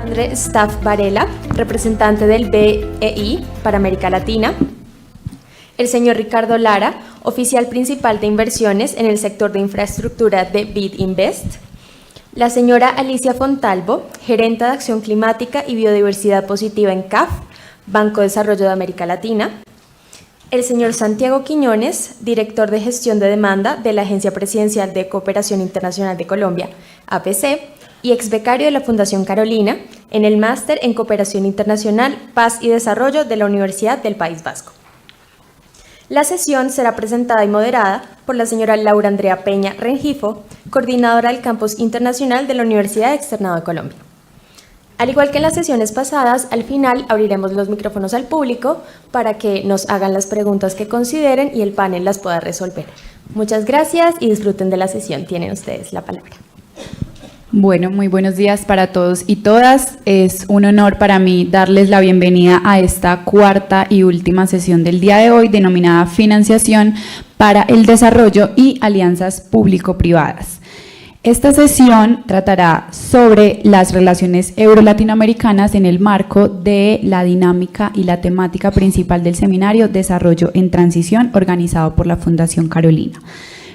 Alexandre Staff Varela, representante del BEI para América Latina. El señor Ricardo Lara, oficial principal de inversiones en el sector de infraestructura de BID Invest. La señora Alicia Fontalvo, gerenta de Acción Climática y Biodiversidad Positiva en CAF, Banco de Desarrollo de América Latina. El señor Santiago Quiñones, director de gestión de demanda de la Agencia Presidencial de Cooperación Internacional de Colombia, APC, y ex becario de la Fundación Carolina en el Máster en Cooperación Internacional, Paz y Desarrollo de la Universidad del País Vasco. La sesión será presentada y moderada por la señora Laura Andrea Peña Rengifo, coordinadora del Campus Internacional de la Universidad Externado de Colombia. Al igual que en las sesiones pasadas, al final abriremos los micrófonos al público para que nos hagan las preguntas que consideren y el panel las pueda resolver. Muchas gracias y disfruten de la sesión. Tienen ustedes la palabra. Bueno, muy buenos días para todos y todas. Es un honor para mí darles la bienvenida a esta cuarta y última sesión del día de hoy, denominada Financiación para el Desarrollo y Alianzas Público-Privadas. Esta sesión tratará sobre las relaciones euro-latinoamericanas en el marco de la dinámica y la temática principal del seminario Desarrollo en Transición, organizado por la Fundación Carolina.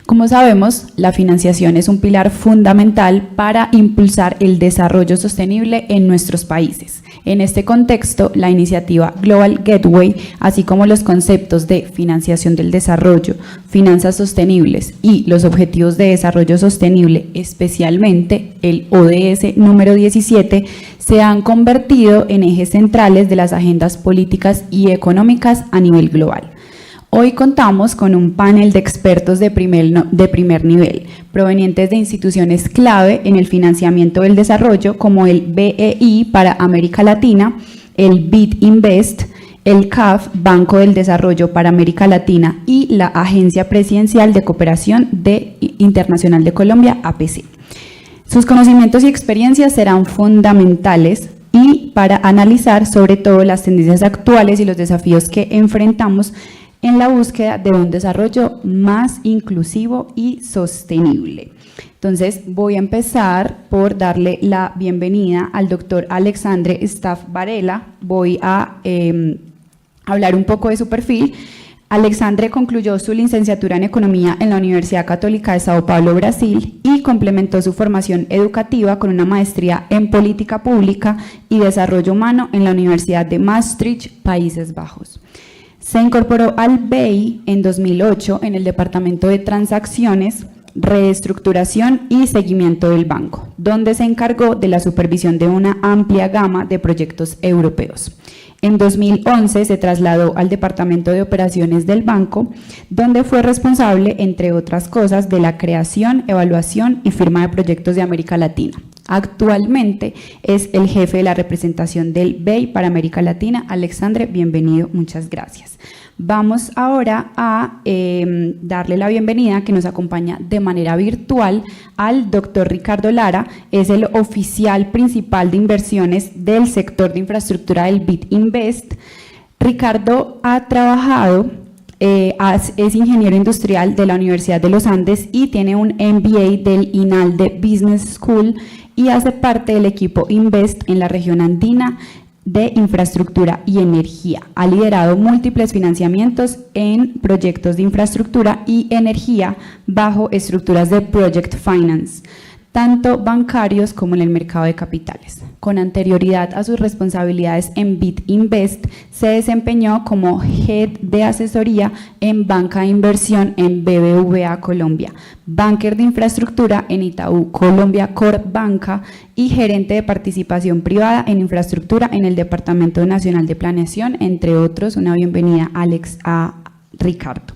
Como sabemos, la financiación es un pilar fundamental para impulsar el desarrollo sostenible en nuestros países. En este contexto, la iniciativa Global Gateway, así como los conceptos de financiación del desarrollo, finanzas sostenibles y los objetivos de desarrollo sostenible, especialmente el ODS número 17, se han convertido en ejes centrales de las agendas políticas y económicas a nivel global. Hoy contamos con un panel de expertos de primer nivel, provenientes de instituciones clave en el financiamiento del desarrollo, como el BEI para América Latina, el BID Invest, el CAF, Banco del Desarrollo para América Latina, y la Agencia Presidencial de Cooperación Internacional de Colombia, APC. Sus conocimientos y experiencias serán fundamentales y para analizar sobre todo las tendencias actuales y los desafíos que enfrentamos en la búsqueda de un desarrollo más inclusivo y sostenible. Entonces, voy a empezar por darle la bienvenida al doctor Alexandre Staff Varela. Voy a hablar un poco de su perfil. Alexandre concluyó su licenciatura en Economía en la Universidad Católica de Sao Paulo, Brasil, y complementó su formación educativa con una maestría en Política Pública y Desarrollo Humano en la Universidad de Maastricht, Países Bajos. Se incorporó al BEI en 2008 en el Departamento de Transacciones, Reestructuración y Seguimiento del Banco, donde se encargó de la supervisión de una amplia gama de proyectos europeos. En 2011 se trasladó al Departamento de Operaciones del Banco, donde fue responsable, entre otras cosas, de la creación, evaluación y firma de proyectos de América Latina. Actualmente es el jefe de la representación del BEI para América Latina. Alexandre, bienvenido, muchas gracias. Vamos ahora a darle la bienvenida, que nos acompaña de manera virtual, al doctor Ricardo Lara. Es el oficial principal de inversiones del sector de infraestructura del BID Invest. Ricardo ha trabajado, es ingeniero industrial de la Universidad de los Andes y tiene un MBA del INALDE Business School y hace parte del equipo Invest en la región andina de infraestructura y energía. Ha liderado múltiples financiamientos en proyectos de infraestructura y energía bajo estructuras de Project Finance, tanto bancarios como en el mercado de capitales. Con anterioridad a sus responsabilidades en BID Invest, se desempeñó como Head de Asesoría en Banca de Inversión en BBVA Colombia, Banker de Infraestructura en Itaú Colombia Corp Banca y Gerente de Participación Privada en Infraestructura en el Departamento Nacional de Planeación, entre otros. Una bienvenida, Alex, a Ricardo.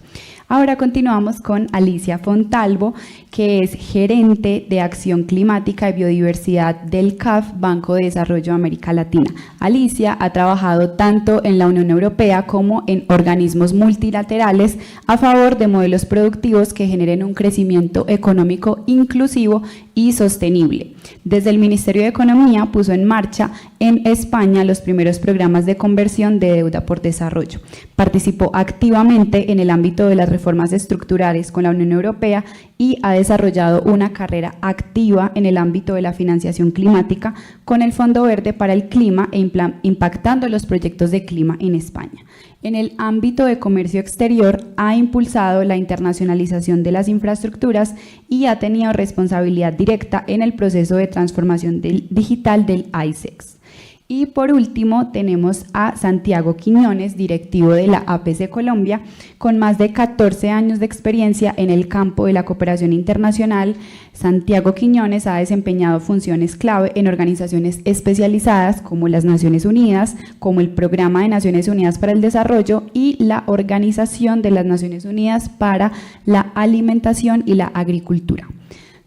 Ahora continuamos con Alicia Fontalvo, que es gerente de Acción Climática y Biodiversidad del CAF, Banco de Desarrollo de América Latina. Alicia ha trabajado tanto en la Unión Europea como en organismos multilaterales a favor de modelos productivos que generen un crecimiento económico inclusivo y sostenible. Desde el Ministerio de Economía puso en marcha en España los primeros programas de conversión de deuda por desarrollo. Participó activamente en el ámbito de las reformas estructurales con la Unión Europea y ha desarrollado una carrera activa en el ámbito de la financiación climática con el Fondo Verde para el Clima e impactando los proyectos de clima en España. En el ámbito de comercio exterior ha impulsado la internacionalización de las infraestructuras y ha tenido responsabilidad directa en el proceso de transformación digital del ICEX. Y por último tenemos a Santiago Quiñones, directivo de la APC Colombia, con más de 14 años de experiencia en el campo de la cooperación internacional. Santiago Quiñones ha desempeñado funciones clave en organizaciones especializadas como las Naciones Unidas, como el Programa de Naciones Unidas para el Desarrollo y la Organización de las Naciones Unidas para la Alimentación y la Agricultura.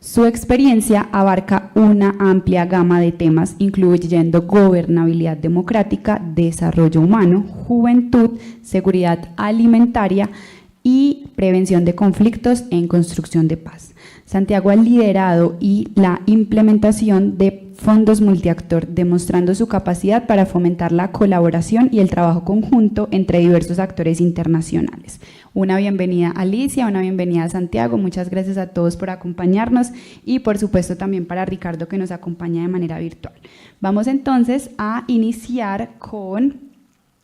Su experiencia abarca una amplia gama de temas, incluyendo gobernabilidad democrática, desarrollo humano, juventud, seguridad alimentaria y prevención de conflictos en construcción de paz. Santiago ha liderado y la implementación de fondos multiactor, demostrando su capacidad para fomentar la colaboración y el trabajo conjunto entre diversos actores internacionales. Una bienvenida a Alicia, una bienvenida a Santiago, muchas gracias a todos por acompañarnos y por supuesto también para Ricardo que nos acompaña de manera virtual. Vamos entonces a iniciar con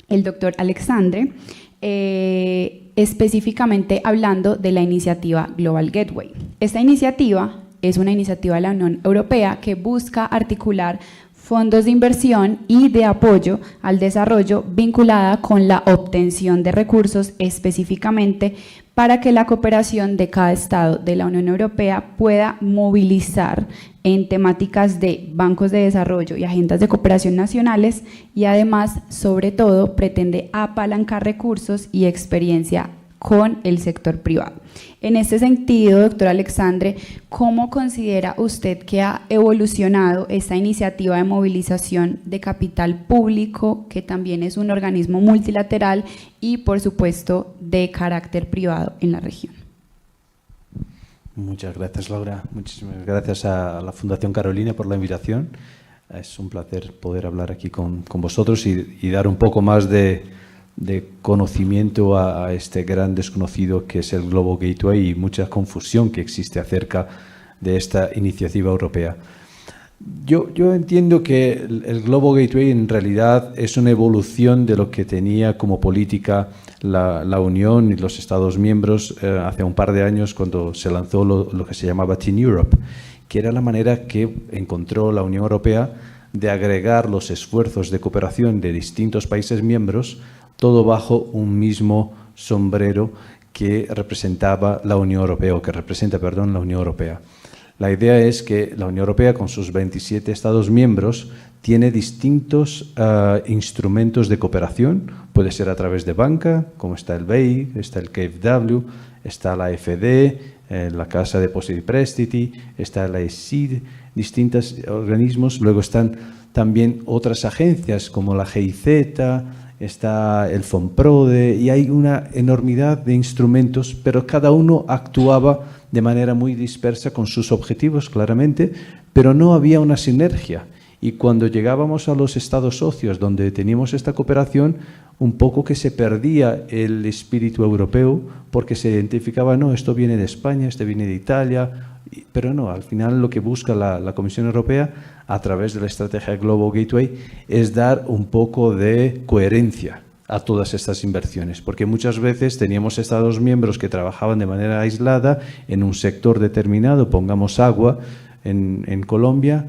el doctor Alexandre, específicamente hablando de la iniciativa Global Gateway. Esta iniciativa es una iniciativa de la Unión Europea que busca articular fondos de inversión y de apoyo al desarrollo vinculada con la obtención de recursos específicamente para que la cooperación de cada Estado de la Unión Europea pueda movilizar en temáticas de bancos de desarrollo y agendas de cooperación nacionales y además, sobre todo, pretende apalancar recursos y experiencia con el sector privado. En este sentido, doctor Alexandre, ¿cómo considera usted que ha evolucionado esta iniciativa de movilización de capital público, que también es un organismo multilateral y, por supuesto, de carácter privado en la región? Muchas gracias, Laura. Muchísimas gracias a la Fundación Carolina por la invitación. Es un placer poder hablar aquí con vosotros y dar un poco más de conocimiento a este gran desconocido que es el Global Gateway y mucha confusión que existe acerca de esta iniciativa europea. Yo entiendo que el Global Gateway en realidad es una evolución de lo que tenía como política la Unión y los Estados miembros hace un par de años cuando se lanzó lo que se llamaba Team Europe, que era la manera que encontró la Unión Europea de agregar los esfuerzos de cooperación de distintos países miembros, todo bajo un mismo sombrero que representaba la Unión Europea, o que representa, perdón, la Unión Europea. La idea es que la Unión Europea, con sus 27 Estados miembros, tiene distintos instrumentos de cooperación. Puede ser a través de banca, como está el BEI, está el KfW, está la FD, la Casa de Depósito y Préstiti, está la ESID, distintos organismos. Luego están también otras agencias como la GIZ, está el FONPRODE y hay una enormidad de instrumentos, pero cada uno actuaba de manera muy dispersa con sus objetivos, claramente, pero no había una sinergia. Y cuando llegábamos a los estados socios donde teníamos esta cooperación, un poco que se perdía el espíritu europeo porque se identificaba, no, esto viene de España, esto viene de Italia, pero no, al final lo que busca la Comisión Europea a través de la estrategia Global Gateway es dar un poco de coherencia a todas estas inversiones, porque muchas veces teníamos Estados miembros que trabajaban de manera aislada en un sector determinado, pongamos agua en Colombia.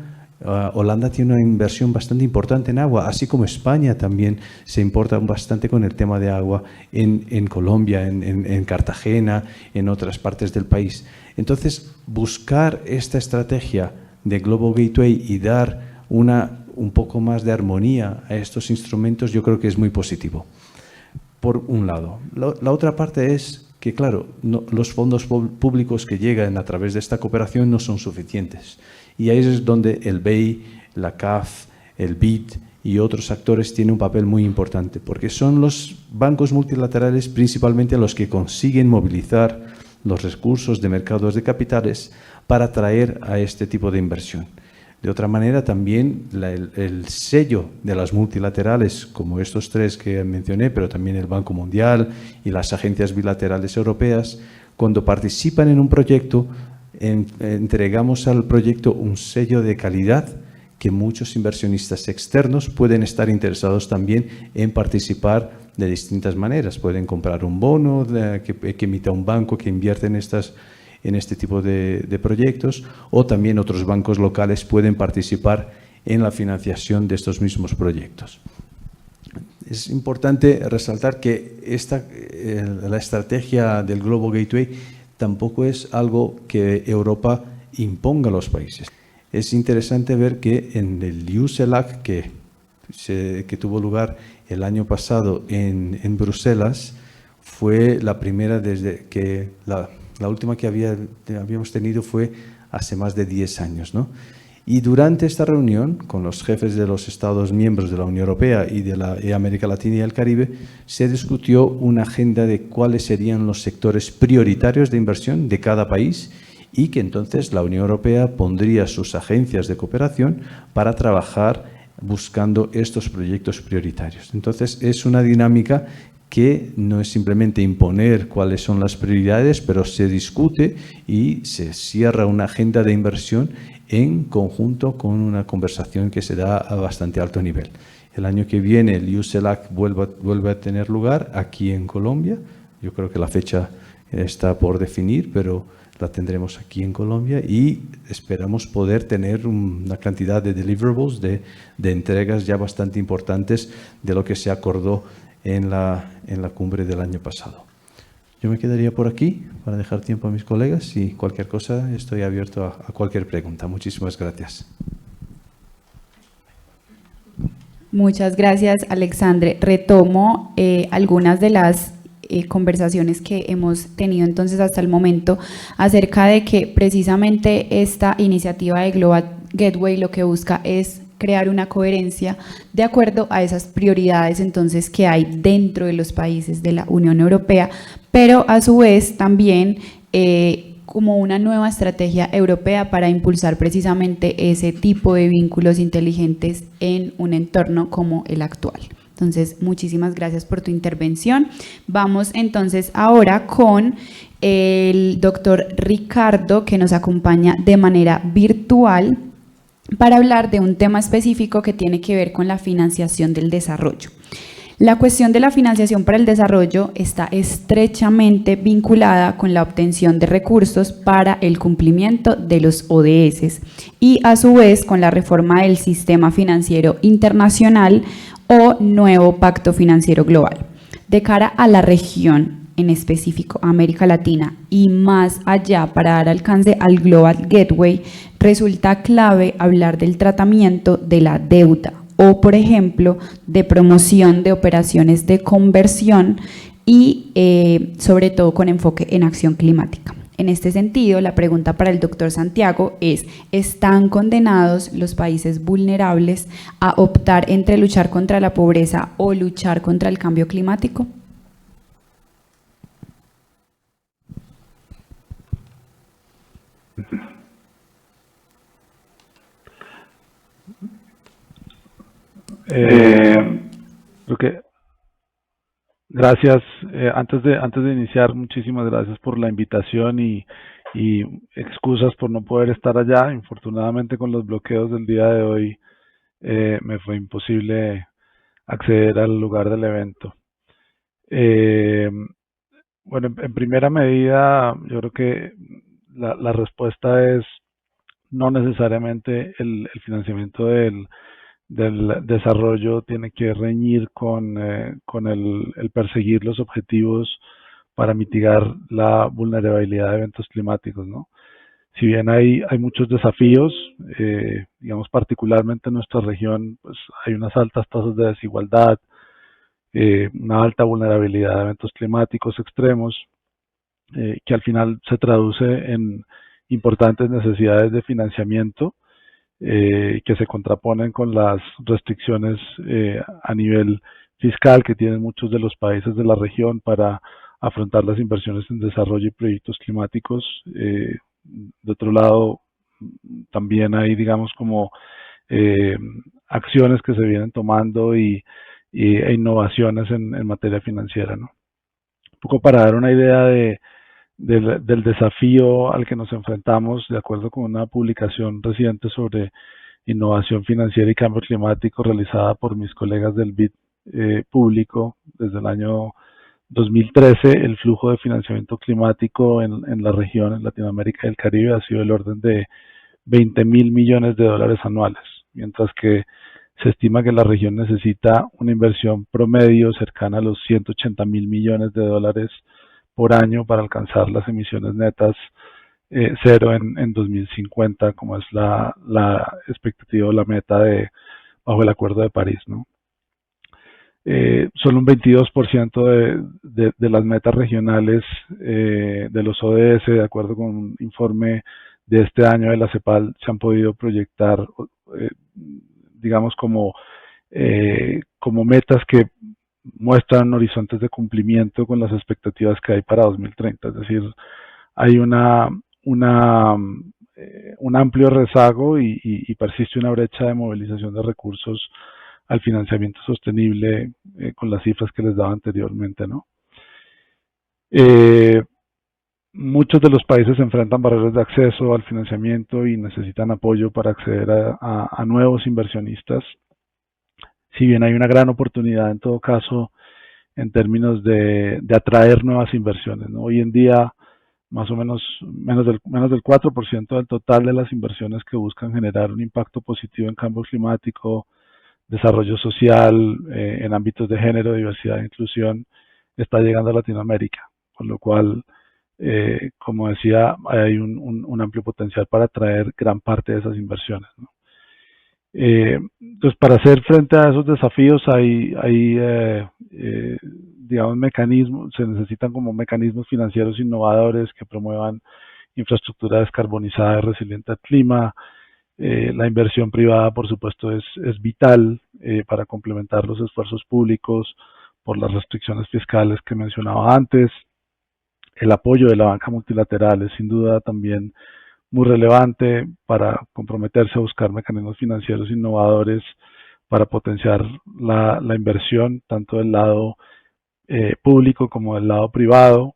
Holanda tiene una inversión bastante importante en agua, así como España también se importa bastante con el tema de agua en Colombia, en Cartagena, en otras partes del país. Entonces, buscar esta estrategia de Global Gateway y dar un poco más de armonía a estos instrumentos, yo creo que es muy positivo, por un lado. La otra parte es que, claro, los fondos públicos que llegan a través de esta cooperación no son suficientes. Y ahí es donde el BEI, la CAF, el BID y otros actores tienen un papel muy importante, porque son los bancos multilaterales principalmente los que consiguen movilizar los recursos de mercados de capitales para atraer a este tipo de inversión. De otra manera, también el sello de las multilaterales, como estos tres que mencioné, pero también el Banco Mundial y las agencias bilaterales europeas, cuando participan en un proyecto, entregamos al proyecto un sello de calidad que muchos inversionistas externos pueden estar interesados también en participar de distintas maneras. Pueden comprar un bono que emita un banco que invierte en este tipo de proyectos, o también otros bancos locales pueden participar en la financiación de estos mismos proyectos. Es importante resaltar que la estrategia del Global Gateway tampoco es algo que Europa imponga a los países. Es interesante ver que en el UCELAC, que tuvo lugar el año pasado en Bruselas, fue la primera desde que la última que habíamos tenido fue hace más de 10 años, ¿no? Y durante esta reunión, con los jefes de los Estados miembros de la Unión Europea y de América Latina y el Caribe, se discutió una agenda de cuáles serían los sectores prioritarios de inversión de cada país, y que entonces la Unión Europea pondría sus agencias de cooperación para trabajar buscando estos proyectos prioritarios. Entonces, es una dinámica que no es simplemente imponer cuáles son las prioridades, pero se discute y se cierra una agenda de inversión en conjunto con una conversación que se da a bastante alto nivel. El año que viene el UCELAC vuelve a tener lugar aquí en Colombia. Yo creo que la fecha está por definir, pero la tendremos aquí en Colombia, y esperamos poder tener una cantidad de deliverables, de entregas ya bastante importantes de lo que se acordó en la cumbre del año pasado. Yo me quedaría por aquí para dejar tiempo a mis colegas, y cualquier cosa estoy abierto a cualquier pregunta. Muchísimas gracias. Muchas gracias, Alexandre. Retomo algunas de las conversaciones que hemos tenido entonces hasta el momento acerca de que precisamente esta iniciativa de Global Gateway lo que busca es crear una coherencia de acuerdo a esas prioridades entonces que hay dentro de los países de la Unión Europea, pero a su vez también como una nueva estrategia europea para impulsar precisamente ese tipo de vínculos inteligentes en un entorno como el actual. Entonces, muchísimas gracias por tu intervención. Vamos entonces ahora con el doctor Ricardo, que nos acompaña de manera virtual para hablar de un tema específico que tiene que ver con la financiación del desarrollo. La cuestión de la financiación para el desarrollo está estrechamente vinculada con la obtención de recursos para el cumplimiento de los ODS y a su vez con la reforma del sistema financiero internacional o nuevo pacto financiero global. De cara a la región, en específico América Latina y más allá para dar alcance al Global Gateway, resulta clave hablar del tratamiento de la deuda o, por ejemplo, de promoción de operaciones de conversión y sobre todo con enfoque en acción climática. En este sentido, la pregunta para el doctor Santiago es: ¿están condenados los países vulnerables a optar entre luchar contra la pobreza o luchar contra el cambio climático? Creo que gracias. Antes de iniciar, muchísimas gracias por la invitación y excusas por no poder estar allá. Infortunadamente, con los bloqueos del día de hoy, me fue imposible acceder al lugar del evento. Bueno, en primera medida, yo creo que la respuesta es no necesariamente el financiamiento del desarrollo tiene que reñir con el perseguir los objetivos para mitigar la vulnerabilidad de eventos climáticos, ¿no? Si bien hay muchos desafíos, digamos particularmente en nuestra región, pues hay unas altas tasas de desigualdad, una alta vulnerabilidad de eventos climáticos extremos, que al final se traduce en importantes necesidades de financiamiento, que se contraponen con las restricciones a nivel fiscal que tienen muchos de los países de la región para afrontar las inversiones en desarrollo y proyectos climáticos. De otro lado, también hay, digamos, como acciones que se vienen tomando e innovaciones en materia financiera, ¿no? Un poco para dar una idea del desafío al que nos enfrentamos, de acuerdo con una publicación reciente sobre innovación financiera y cambio climático realizada por mis colegas del BID público desde el año 2013, el flujo de financiamiento climático en la región, en Latinoamérica y el Caribe, ha sido del orden de 20.000 millones de dólares anuales, mientras que se estima que la región necesita una inversión promedio cercana a los 180.000 millones de dólares por año para alcanzar las emisiones netas cero en 2050, como es la expectativa o la meta bajo el Acuerdo de París, ¿no? Solo un 22% de las metas regionales de los ODS, de acuerdo con un informe de este año de la CEPAL, se han podido proyectar, digamos, como metas que muestran horizontes de cumplimiento con las expectativas que hay para 2030. Es decir, hay un amplio rezago y persiste una brecha de movilización de recursos al financiamiento sostenible con las cifras que les daba anteriormente, ¿no? Muchos de los países enfrentan barreras de acceso al financiamiento y necesitan apoyo para acceder a nuevos inversionistas. Si bien hay una gran oportunidad en todo caso en términos de atraer nuevas inversiones, ¿no? Hoy en día más o menos menos del 4% del total de las inversiones que buscan generar un impacto positivo en cambio climático, desarrollo social, en ámbitos de género, diversidad e inclusión, está llegando a Latinoamérica, con lo cual, como decía, hay un amplio potencial para atraer gran parte de esas inversiones, ¿no? Entonces, para hacer frente a esos desafíos digamos, mecanismos, se necesitan como mecanismos financieros innovadores que promuevan infraestructura descarbonizada y resiliente al clima. La inversión privada, por supuesto, es vital para complementar los esfuerzos públicos por las restricciones fiscales que mencionaba antes. El apoyo de la banca multilateral es sin duda también muy relevante para comprometerse a buscar mecanismos financieros innovadores para potenciar la inversión, tanto del lado público como del lado privado,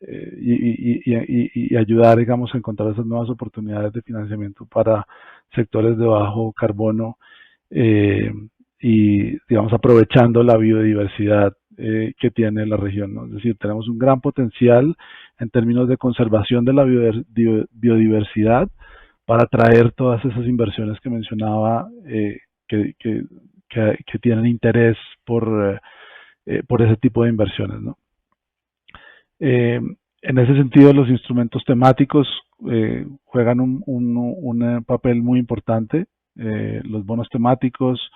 y ayudar, digamos, a encontrar esas nuevas oportunidades de financiamiento para sectores de bajo carbono y, digamos, aprovechando la biodiversidad que tiene la región, ¿no? Es decir, tenemos un gran potencial en términos de conservación de la biodiversidad para atraer todas esas inversiones que mencionaba que tienen interés por ese tipo de inversiones, ¿no? En ese sentido, los instrumentos temáticos juegan un papel muy importante. Los bonos temáticos,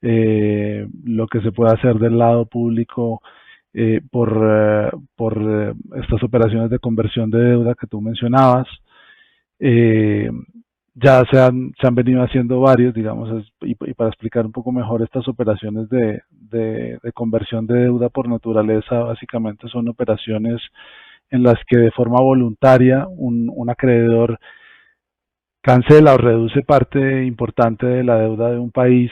lo que se puede hacer del lado público por estas operaciones de conversión de deuda que tú mencionabas. Ya se han venido haciendo varios, digamos, y para explicar un poco mejor estas operaciones de conversión de deuda por naturaleza, básicamente son operaciones en las que de forma voluntaria un acreedor cancela o reduce parte importante de la deuda de un país,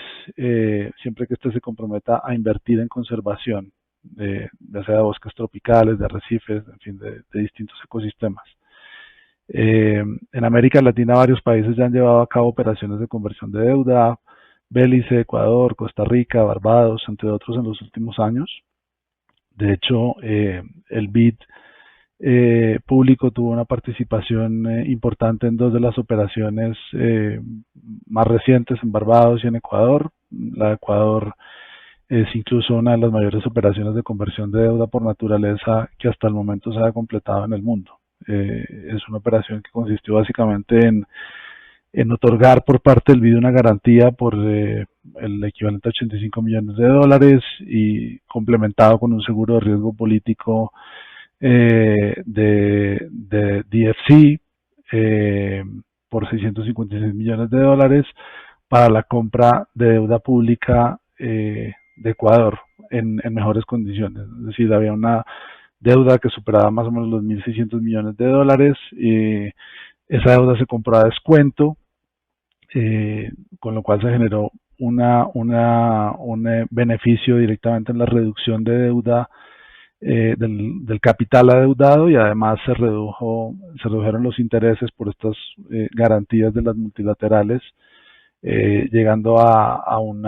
siempre que éste se comprometa a invertir en conservación, ya sea de bosques tropicales, de arrecifes, en fin, de distintos ecosistemas. En América Latina varios países ya han llevado a cabo operaciones de conversión de deuda, Belice, Ecuador, Costa Rica, Barbados, entre otros en los últimos años. De hecho, el BID público tuvo una participación importante en dos de las operaciones más recientes en Barbados y en Ecuador. La de Ecuador es incluso una de las mayores operaciones de conversión de deuda por naturaleza que hasta el momento se ha completado en el mundo. Es una operación que consistió básicamente en otorgar por parte del BID una garantía por el equivalente a 85 millones de dólares y complementado con un seguro de riesgo político de DFC por 656 millones de dólares para la compra de deuda pública de Ecuador en mejores condiciones. Es decir, había una deuda que superaba más o menos los 1.600 millones de dólares esa deuda se compró a descuento, con lo cual se generó un beneficio directamente en la reducción de deuda del capital adeudado, y además se redujeron los intereses por estas garantías de las multilaterales, llegando a un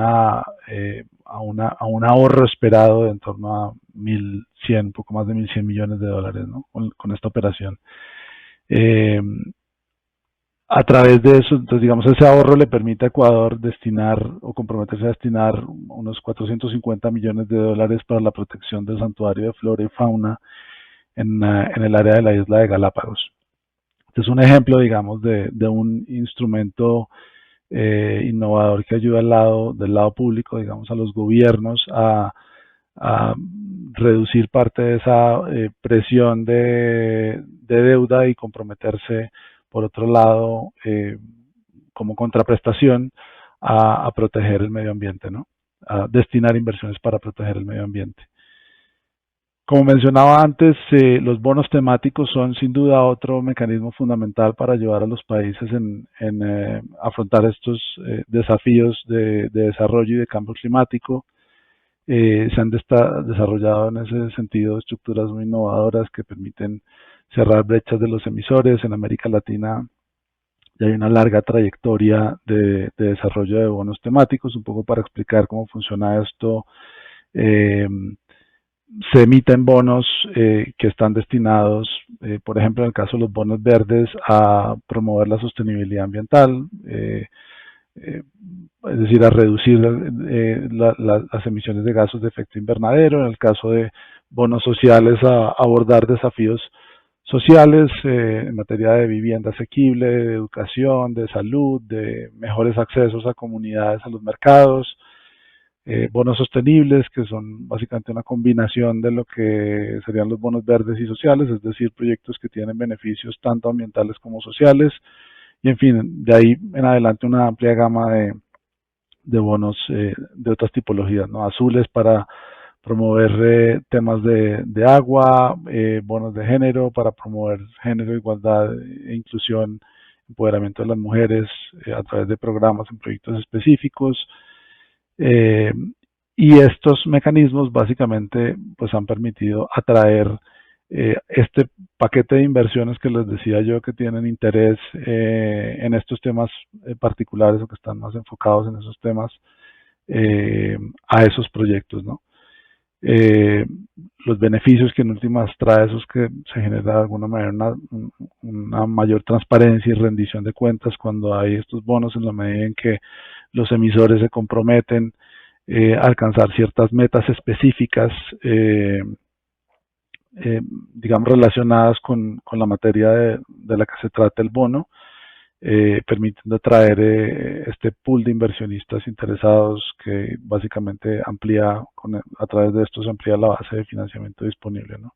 ahorro esperado de en torno a 1.100, poco más de 1.100 millones de dólares, ¿no? con esta operación. A través de eso, entonces, digamos, ese ahorro le permite a Ecuador destinar o comprometerse a destinar unos 450 millones de dólares para la protección del santuario de flora y fauna en el área de la isla de Galápagos. Este es un ejemplo, digamos, de un instrumento innovador que ayuda del lado público, digamos, a los gobiernos a reducir parte de esa presión de deuda y comprometerse, por otro lado, como contraprestación, a proteger el medio ambiente, ¿no? A destinar inversiones para proteger el medio ambiente. Como mencionaba antes, los bonos temáticos son sin duda otro mecanismo fundamental para ayudar a los países en afrontar estos desafíos de desarrollo y de cambio climático. Se han desarrollado en ese sentido estructuras muy innovadoras que permiten cerrar brechas de los emisores. En América Latina ya hay una larga trayectoria de desarrollo de bonos temáticos. Un poco para explicar cómo funciona esto, se emiten bonos que están destinados, por ejemplo, en el caso de los bonos verdes, a promover la sostenibilidad ambiental, es decir, a reducir las emisiones de gases de efecto invernadero. En el caso de bonos sociales, a abordar desafíos sociales en materia de vivienda asequible, de educación, de salud, de mejores accesos a comunidades, a los mercados. Bonos sostenibles, que son básicamente una combinación de lo que serían los bonos verdes y sociales, es decir, proyectos que tienen beneficios tanto ambientales como sociales. Y en fin, de ahí en adelante una amplia gama de bonos de otras tipologías, ¿no? Azules para promover temas de agua, bonos de género para promover género, igualdad e inclusión, empoderamiento de las mujeres a través de programas en proyectos específicos. Y estos mecanismos básicamente pues han permitido atraer este paquete de inversiones que les decía yo que tienen interés en estos temas particulares, o que están más enfocados en esos temas, a esos proyectos, ¿no? Los beneficios que en últimas trae eso es que se genera de alguna manera una mayor transparencia y rendición de cuentas cuando hay estos bonos, en la medida en que los emisores se comprometen a alcanzar ciertas metas específicas, digamos, relacionadas con la materia de la que se trata el bono, permitiendo atraer este pool de inversionistas interesados que básicamente a través de esto se amplía la base de financiamiento disponible, ¿no?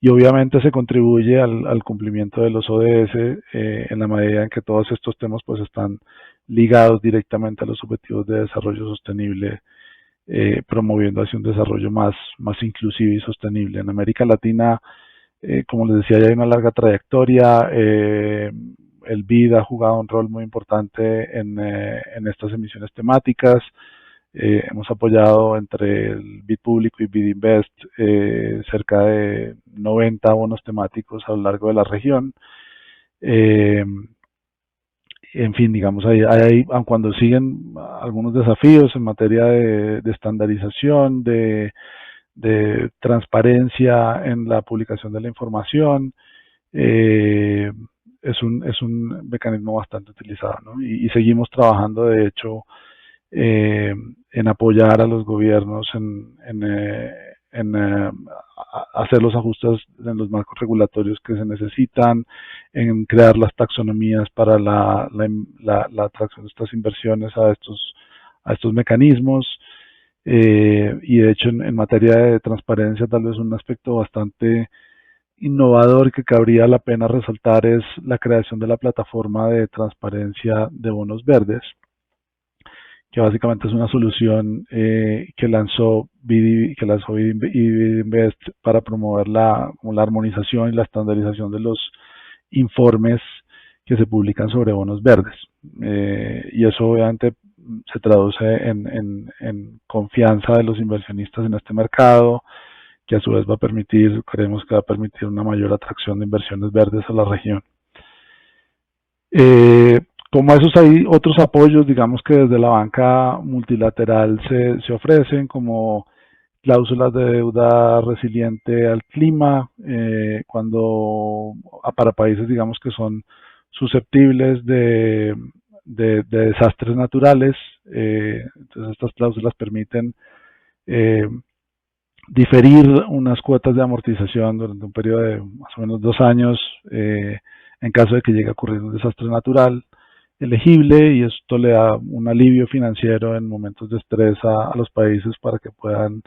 Y obviamente se contribuye al cumplimiento de los ODS en la medida en que todos estos temas pues están ligados directamente a los objetivos de desarrollo sostenible, promoviendo así un desarrollo más inclusivo y sostenible. En América Latina, como les decía, ya hay una larga trayectoria. El BID ha jugado un rol muy importante en estas emisiones temáticas. Hemos apoyado entre el BID público y BID Invest cerca de 90 bonos temáticos a lo largo de la región. En fin, digamos, aun cuando siguen algunos desafíos en materia de estandarización, de transparencia en la publicación de la información, es un mecanismo bastante utilizado, ¿no? Y seguimos trabajando, de hecho, en apoyar a los gobiernos en hacer los ajustes en los marcos regulatorios que se necesitan, en crear las taxonomías para la atracción de estas inversiones a estos mecanismos. Y de hecho, en materia de transparencia, tal vez un aspecto bastante innovador que cabría la pena resaltar es la creación de la plataforma de transparencia de bonos verdes, que básicamente es una solución que lanzó BID Invest para promover la armonización y la estandarización de los informes que se publican sobre bonos verdes. Y eso obviamente se traduce en confianza de los inversionistas en este mercado, que a su vez va a permitir, creemos que va a permitir una mayor atracción de inversiones verdes a la región. Como esos hay otros apoyos, digamos que desde la banca multilateral se ofrecen, como cláusulas de deuda resiliente al clima, para países, digamos, que son susceptibles de desastres naturales. Entonces estas cláusulas permiten diferir unas cuotas de amortización durante un periodo de más o menos 2 años en caso de que llegue a ocurrir un desastre natural elegible, y esto le da un alivio financiero en momentos de estrés a los países para que puedan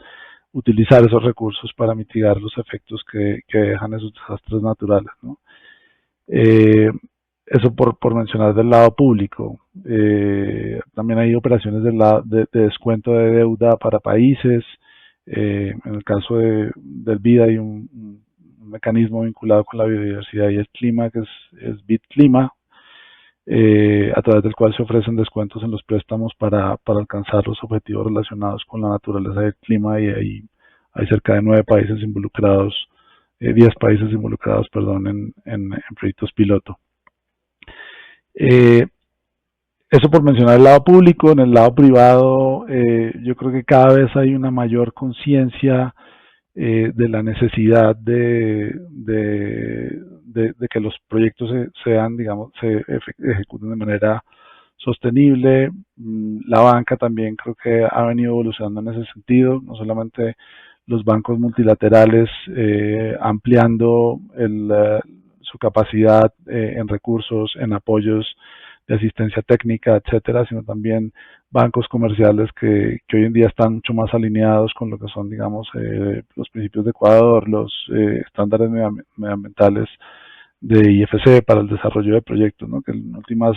utilizar esos recursos para mitigar los efectos que dejan esos desastres naturales, ¿no? Eso por mencionar del lado público. También hay operaciones de descuento de deuda para países. En el caso del BID hay un mecanismo vinculado con la biodiversidad y el clima, que es BID Clima, a través del cual se ofrecen descuentos en los préstamos para alcanzar los objetivos relacionados con la naturaleza y el clima, y hay cerca de 9 países involucrados, 10 países involucrados, perdón, en proyectos piloto. Eso por mencionar el lado público. En el lado privado, yo creo que cada vez hay una mayor conciencia de la necesidad de que los proyectos se ejecuten de manera sostenible. La banca también creo que ha venido evolucionando en ese sentido, no solamente los bancos multilaterales ampliando su capacidad en recursos, en apoyos de asistencia técnica, etcétera, sino también bancos comerciales que hoy en día están mucho más alineados con lo que son, digamos, los principios de Ecuador, los estándares medioambientales de IFC para el desarrollo de proyectos, ¿no? Que en últimas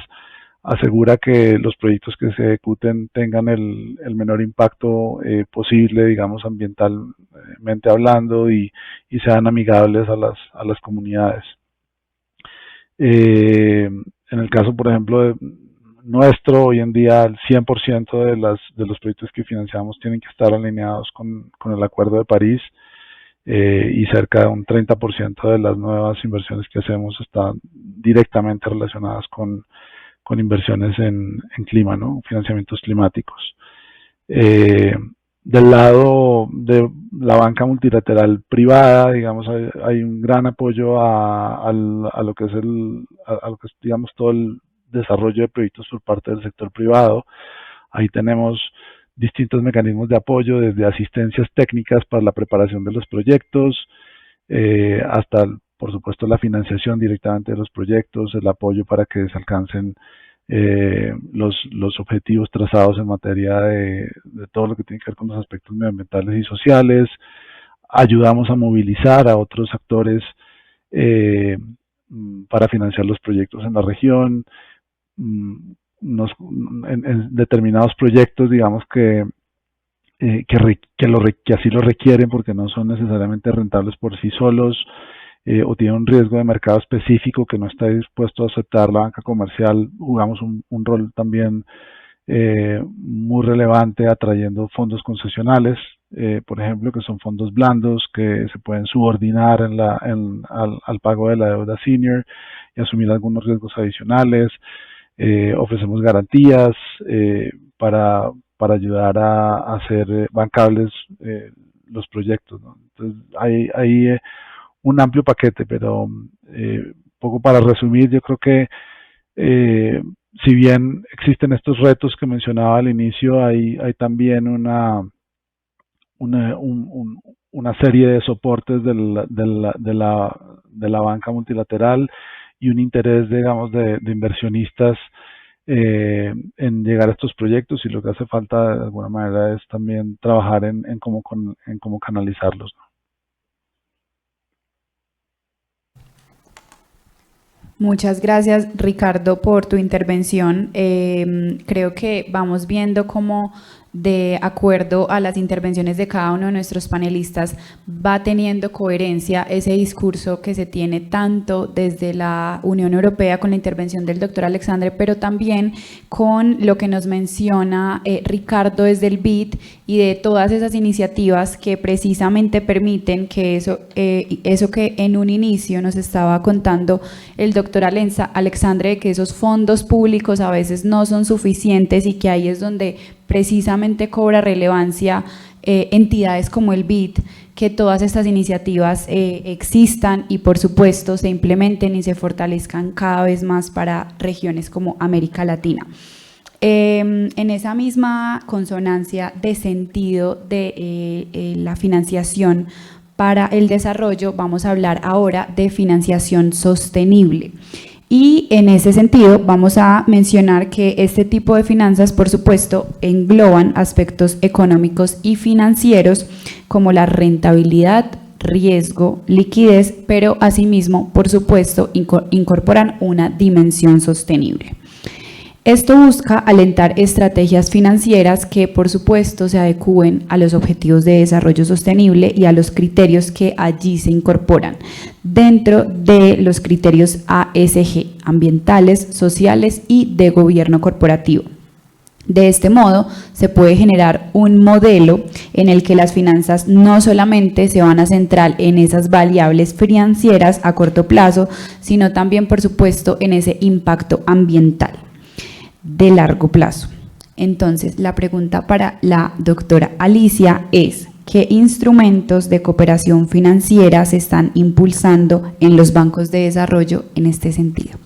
asegura que los proyectos que se ejecuten tengan el menor impacto posible, digamos, ambientalmente hablando, y sean amigables a las comunidades. En el caso, por ejemplo, nuestro, hoy en día el 100% de los proyectos que financiamos tienen que estar alineados con el Acuerdo de París, y cerca de un 30% de las nuevas inversiones que hacemos están directamente relacionadas con inversiones en clima, ¿no? Financiamientos climáticos. Del lado de la banca multilateral privada, digamos, hay un gran apoyo a lo que es digamos, todo el desarrollo de proyectos por parte del sector privado. Ahí tenemos distintos mecanismos de apoyo, desde asistencias técnicas para la preparación de los proyectos, hasta, por supuesto, la financiación directamente de los proyectos, el apoyo para que se alcancen los objetivos trazados en materia de todo lo que tiene que ver con los aspectos medioambientales y sociales. Ayudamos a movilizar a otros actores para financiar los proyectos en la región. En determinados proyectos, digamos, que así lo requieren porque no son necesariamente rentables por sí solos, o tienen un riesgo de mercado específico que no está dispuesto a aceptar la banca comercial, jugamos un rol también muy relevante atrayendo fondos concesionales, por ejemplo, que son fondos blandos que se pueden subordinar al pago de la deuda senior y asumir algunos riesgos adicionales. Ofrecemos garantías para ayudar a hacer bancables los proyectos, ¿no? Entonces hay un amplio paquete, pero poco para resumir, yo creo que si bien existen estos retos que mencionaba al inicio, hay también una serie de soportes de la banca multilateral y un interés, digamos, de inversionistas en llegar a estos proyectos, y lo que hace falta de alguna manera es también trabajar en cómo canalizarlos, ¿no? Muchas gracias, Ricardo, por tu intervención. Creo que vamos viendo cómo de acuerdo a las intervenciones de cada uno de nuestros panelistas, va teniendo coherencia ese discurso que se tiene tanto desde la Unión Europea con la intervención del doctor Alexandre, pero también con lo que nos menciona Ricardo desde el BID y de todas esas iniciativas que precisamente permiten que eso que en un inicio nos estaba contando el doctor Alexandre, que esos fondos públicos a veces no son suficientes y que ahí es donde precisamente cobra relevancia entidades como el BID, que todas estas iniciativas existan y por supuesto se implementen y se fortalezcan cada vez más para regiones como América Latina. En esa misma consonancia de sentido de la financiación para el desarrollo, vamos a hablar ahora de financiación sostenible. Y en ese sentido vamos a mencionar que este tipo de finanzas, por supuesto, engloban aspectos económicos y financieros como la rentabilidad, riesgo, liquidez, pero asimismo, por supuesto, incorporan una dimensión sostenible. Esto busca alentar estrategias financieras que, por supuesto, se adecúen a los objetivos de desarrollo sostenible y a los criterios que allí se incorporan, dentro de los criterios ASG, ambientales, sociales y de gobierno corporativo. De este modo, se puede generar un modelo en el que las finanzas no solamente se van a centrar en esas variables financieras a corto plazo, sino también, por supuesto, en ese impacto ambiental de largo plazo. Entonces, la pregunta para la doctora Alicia es: ¿qué instrumentos de cooperación financiera se están impulsando en los bancos de desarrollo en este sentido?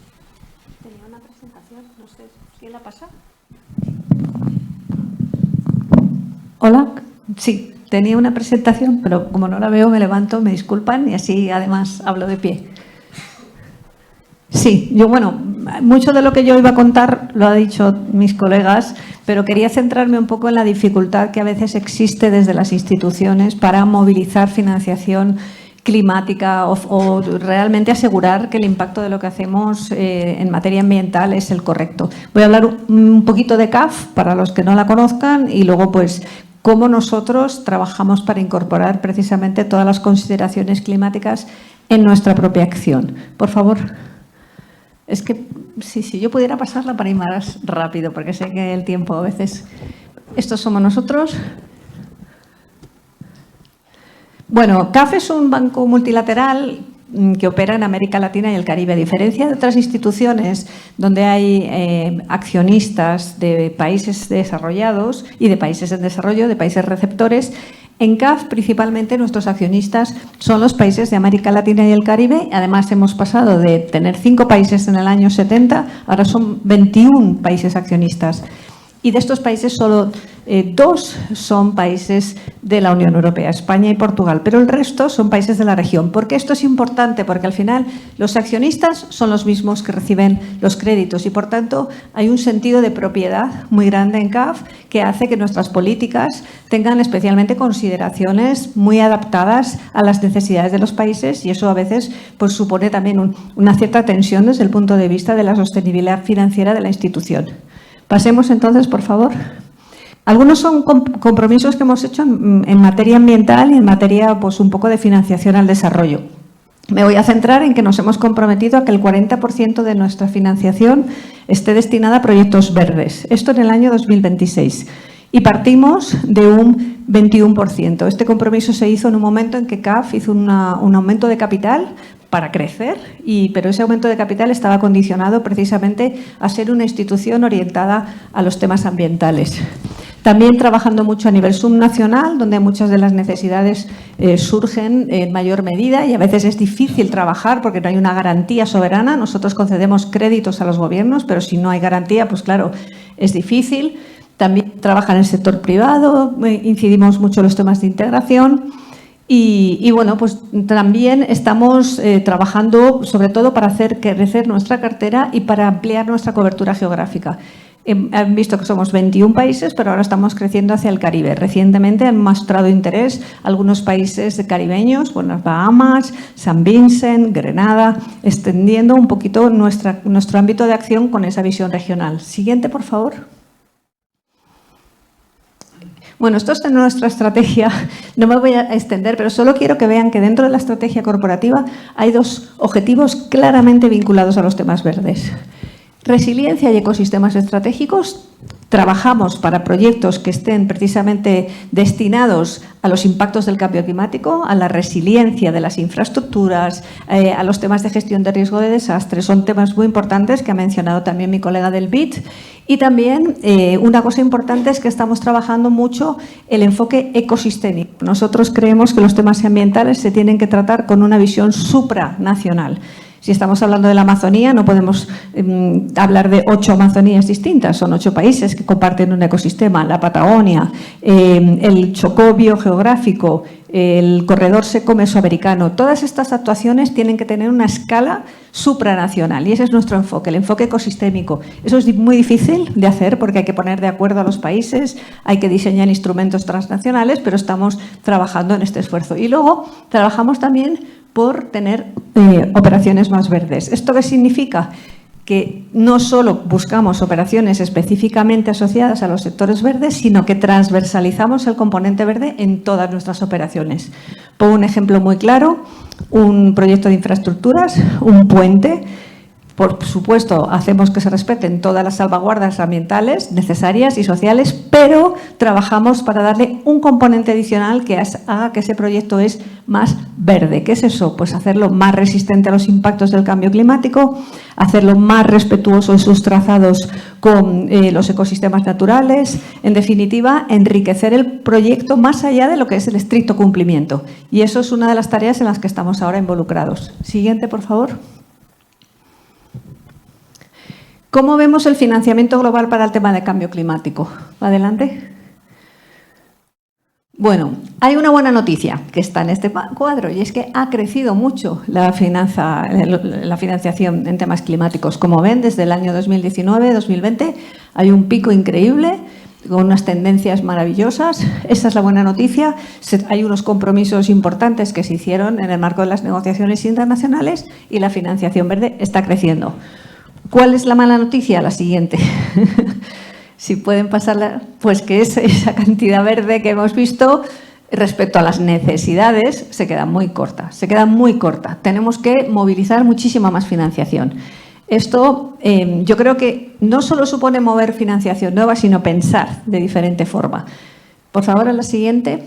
Tenía una presentación, no sé quién la pasa. Hola, sí, tenía una presentación, pero como no la veo me levanto, me disculpan y así además hablo de pie. Sí, mucho de lo que yo iba a contar lo han dicho mis colegas, pero quería centrarme un poco en la dificultad que a veces existe desde las instituciones para movilizar financiación climática o realmente asegurar que el impacto de lo que hacemos en materia ambiental es el correcto. Voy a hablar un poquito de CAF para los que no la conozcan y luego pues cómo nosotros trabajamos para incorporar precisamente todas las consideraciones climáticas en nuestra propia acción. Por favor. Es que si yo pudiera pasarla para ir más rápido, porque sé que el tiempo a veces... Estos somos nosotros. Bueno, CAF es un banco multilateral que opera en América Latina y el Caribe. A diferencia de otras instituciones donde hay accionistas de países desarrollados y de países en desarrollo, de países receptores, en CAF, principalmente, nuestros accionistas son los países de América Latina y el Caribe. Además, hemos pasado de tener 5 países en el año 70, ahora son 21 países accionistas. Y de estos países, solo 2 son países de la Unión Europea, España y Portugal, pero el resto son países de la región. ¿Por qué esto es importante? Porque al final los accionistas son los mismos que reciben los créditos y, por tanto, hay un sentido de propiedad muy grande en CAF que hace que nuestras políticas tengan especialmente consideraciones muy adaptadas a las necesidades de los países y eso a veces pues, supone también una cierta tensión desde el punto de vista de la sostenibilidad financiera de la institución. Pasemos entonces, por favor. Algunos son compromisos que hemos hecho en materia ambiental y en materia pues, un poco de financiación al desarrollo. Me voy a centrar en que nos hemos comprometido a que el 40% de nuestra financiación esté destinada a proyectos verdes. Esto en el año 2026. Y partimos de un 21%. Este compromiso se hizo en un momento en que CAF hizo un aumento de capital para crecer, pero ese aumento de capital estaba condicionado precisamente a ser una institución orientada a los temas ambientales. También trabajando mucho a nivel subnacional, donde muchas de las necesidades surgen en mayor medida y a veces es difícil trabajar porque no hay una garantía soberana. Nosotros concedemos créditos a los gobiernos, pero si no hay garantía, pues claro, es difícil. También trabaja en el sector privado, incidimos mucho en los temas de integración. Y bueno, pues también estamos trabajando sobre todo para hacer crecer nuestra cartera y para ampliar nuestra cobertura geográfica. Han visto que somos 21 países, pero ahora estamos creciendo hacia el Caribe. Recientemente han mostrado interés algunos países caribeños, bueno, Bahamas, San Vincent, Grenada, extendiendo un poquito nuestro ámbito de acción con esa visión regional. Siguiente, por favor. Bueno, esto es de nuestra estrategia, no me voy a extender, pero solo quiero que vean que dentro de la estrategia corporativa hay dos objetivos claramente vinculados a los temas verdes. Resiliencia y ecosistemas estratégicos. Trabajamos para proyectos que estén precisamente destinados a los impactos del cambio climático, a la resiliencia de las infraestructuras, a los temas de gestión de riesgo de desastres. Son temas muy importantes que ha mencionado también mi colega del BID. Y también una cosa importante es que estamos trabajando mucho el enfoque ecosistémico. Nosotros creemos que los temas ambientales se tienen que tratar con una visión supranacional. Si estamos hablando de la Amazonía, no podemos hablar de 8 Amazonías distintas, son 8 países que comparten un ecosistema, la Patagonia, el Chocó biogeográfico, el corredor seco mesoamericano. Todas estas actuaciones tienen que tener una escala supranacional y ese es nuestro enfoque, el enfoque ecosistémico. Eso es muy difícil de hacer porque hay que poner de acuerdo a los países, hay que diseñar instrumentos transnacionales, pero estamos trabajando en este esfuerzo. Y luego trabajamos también por tener operaciones más verdes. ¿Esto qué significa? Que no solo buscamos operaciones específicamente asociadas a los sectores verdes, sino que transversalizamos el componente verde en todas nuestras operaciones. Pongo un ejemplo muy claro, un proyecto de infraestructuras, un puente. Por supuesto, hacemos que se respeten todas las salvaguardas ambientales necesarias y sociales, pero trabajamos para darle un componente adicional que haga que ese proyecto es más verde. ¿Qué es eso? Pues hacerlo más resistente a los impactos del cambio climático, hacerlo más respetuoso en sus trazados con los ecosistemas naturales, en definitiva, enriquecer el proyecto más allá de lo que es el estricto cumplimiento. Y eso es una de las tareas en las que estamos ahora involucrados. Siguiente, por favor. ¿Cómo vemos el financiamiento global para el tema de cambio climático? Adelante. Bueno, hay una buena noticia que está en este cuadro y es que ha crecido mucho la financiación en temas climáticos. Como ven, desde el año 2019-2020 hay un pico increíble con unas tendencias maravillosas. Esa es la buena noticia. Hay unos compromisos importantes que se hicieron en el marco de las negociaciones internacionales y la financiación verde está creciendo. ¿Cuál es la mala noticia? La siguiente. Si pueden pasarla, pues que esa cantidad verde que hemos visto respecto a las necesidades se queda muy corta. Tenemos que movilizar muchísima más financiación. Esto yo creo que no solo supone mover financiación nueva, sino pensar de diferente forma. Por favor, a la siguiente.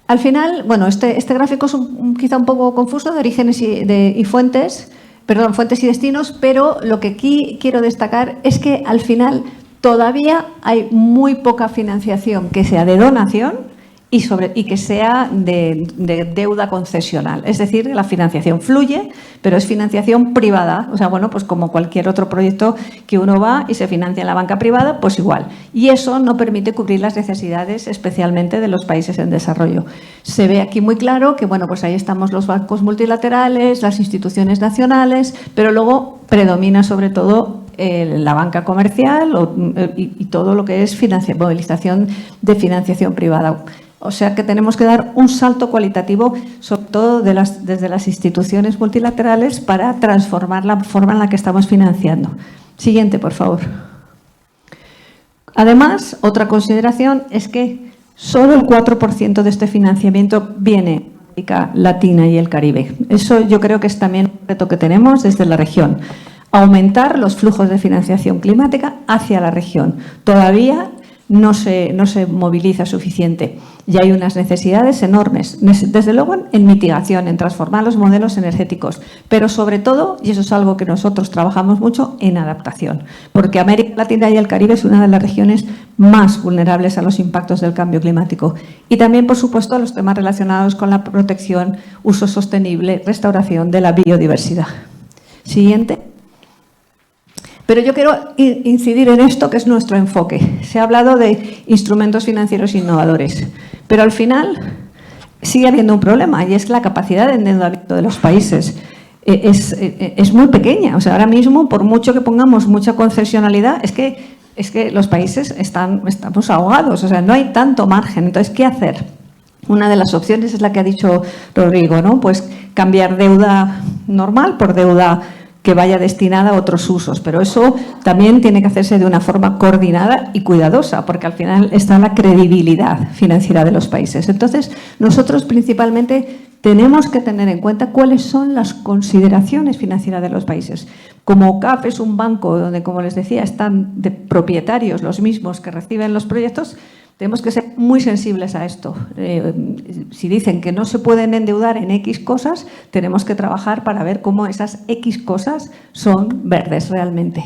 Al final, bueno, este gráfico es quizá un poco confuso de orígenes y fuentes y destinos, pero lo que aquí quiero destacar es que al final todavía hay muy poca financiación que sea de donación y que sea de deuda concesional. Es decir, la financiación fluye, pero es financiación privada. O sea, bueno, pues como cualquier otro proyecto que uno va y se financia en la banca privada, pues igual. Y eso no permite cubrir las necesidades, especialmente de los países en desarrollo. Se ve aquí muy claro que, bueno, pues ahí estamos los bancos multilaterales, las instituciones nacionales, pero luego predomina sobre todo la banca comercial y todo lo que es movilización de financiación privada. O sea que tenemos que dar un salto cualitativo, sobre todo desde las instituciones multilaterales, para transformar la forma en la que estamos financiando. Siguiente, por favor. Además, otra consideración es que solo el 4% de este financiamiento viene de América Latina y el Caribe. Eso yo creo que es también un reto que tenemos desde la región. Aumentar los flujos de financiación climática hacia la región. Todavía no se moviliza suficiente y hay unas necesidades enormes, desde luego en mitigación, en transformar los modelos energéticos, pero sobre todo, y eso es algo que nosotros trabajamos mucho, en adaptación, porque América Latina y el Caribe es una de las regiones más vulnerables a los impactos del cambio climático y también, por supuesto, a los temas relacionados con la protección, uso sostenible, restauración de la biodiversidad. Siguiente. Pero yo quiero incidir en esto que es nuestro enfoque. Se ha hablado de instrumentos financieros innovadores, pero al final sigue habiendo un problema y es que la capacidad de endeudamiento de los países es muy pequeña. O sea, ahora mismo, por mucho que pongamos mucha concesionalidad, es que los países estamos ahogados, o sea, no hay tanto margen. Entonces, ¿qué hacer? Una de las opciones es la que ha dicho Rodrigo, ¿no? Pues cambiar deuda normal por deuda que vaya destinada a otros usos, pero eso también tiene que hacerse de una forma coordinada y cuidadosa, porque al final está la credibilidad financiera de los países. Entonces, nosotros principalmente tenemos que tener en cuenta cuáles son las consideraciones financieras de los países. Como CAF es un banco donde, como les decía, están de propietarios los mismos que reciben los proyectos, tenemos que ser muy sensibles a esto. Si dicen que no se pueden endeudar en X cosas, tenemos que trabajar para ver cómo esas X cosas son verdes realmente.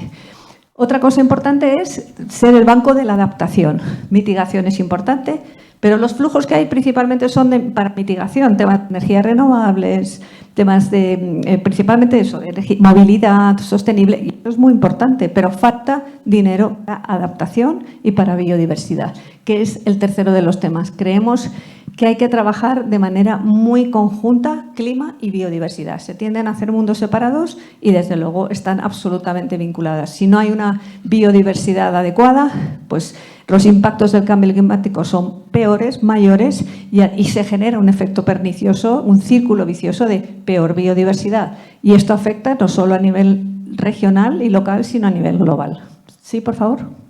Otra cosa importante es ser el banco de la adaptación. Mitigación es importante, pero los flujos que hay principalmente son para mitigación, temas de energías renovables, temas de, principalmente eso, de movilidad sostenible, y eso es muy importante, pero falta dinero para adaptación y para biodiversidad, que es el tercero de los temas. Creemos que hay que trabajar de manera muy conjunta clima y biodiversidad. Se tienden a hacer mundos separados y, desde luego, están absolutamente vinculadas. Si no hay una biodiversidad adecuada, pues los impactos del cambio climático son peores, mayores, y se genera un efecto pernicioso, un círculo vicioso de peor biodiversidad. Y esto afecta no solo a nivel regional y local, sino a nivel global. Sí, por favor.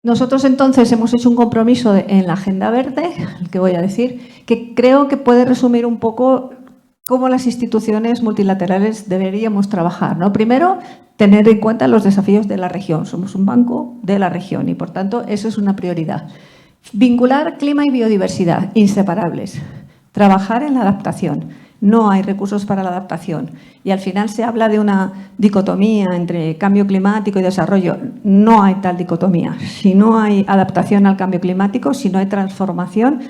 Nosotros entonces hemos hecho un compromiso en la Agenda Verde, el que voy a decir, que creo que puede resumir un poco cómo las instituciones multilaterales deberíamos trabajar, ¿no? Primero, tener en cuenta los desafíos de la región. Somos un banco de la región y, por tanto, eso es una prioridad. Vincular clima y biodiversidad, inseparables. Trabajar en la adaptación. No hay recursos para la adaptación. Y al final se habla de una dicotomía entre cambio climático y desarrollo. No hay tal dicotomía. Si no hay adaptación al cambio climático, si no hay transformación,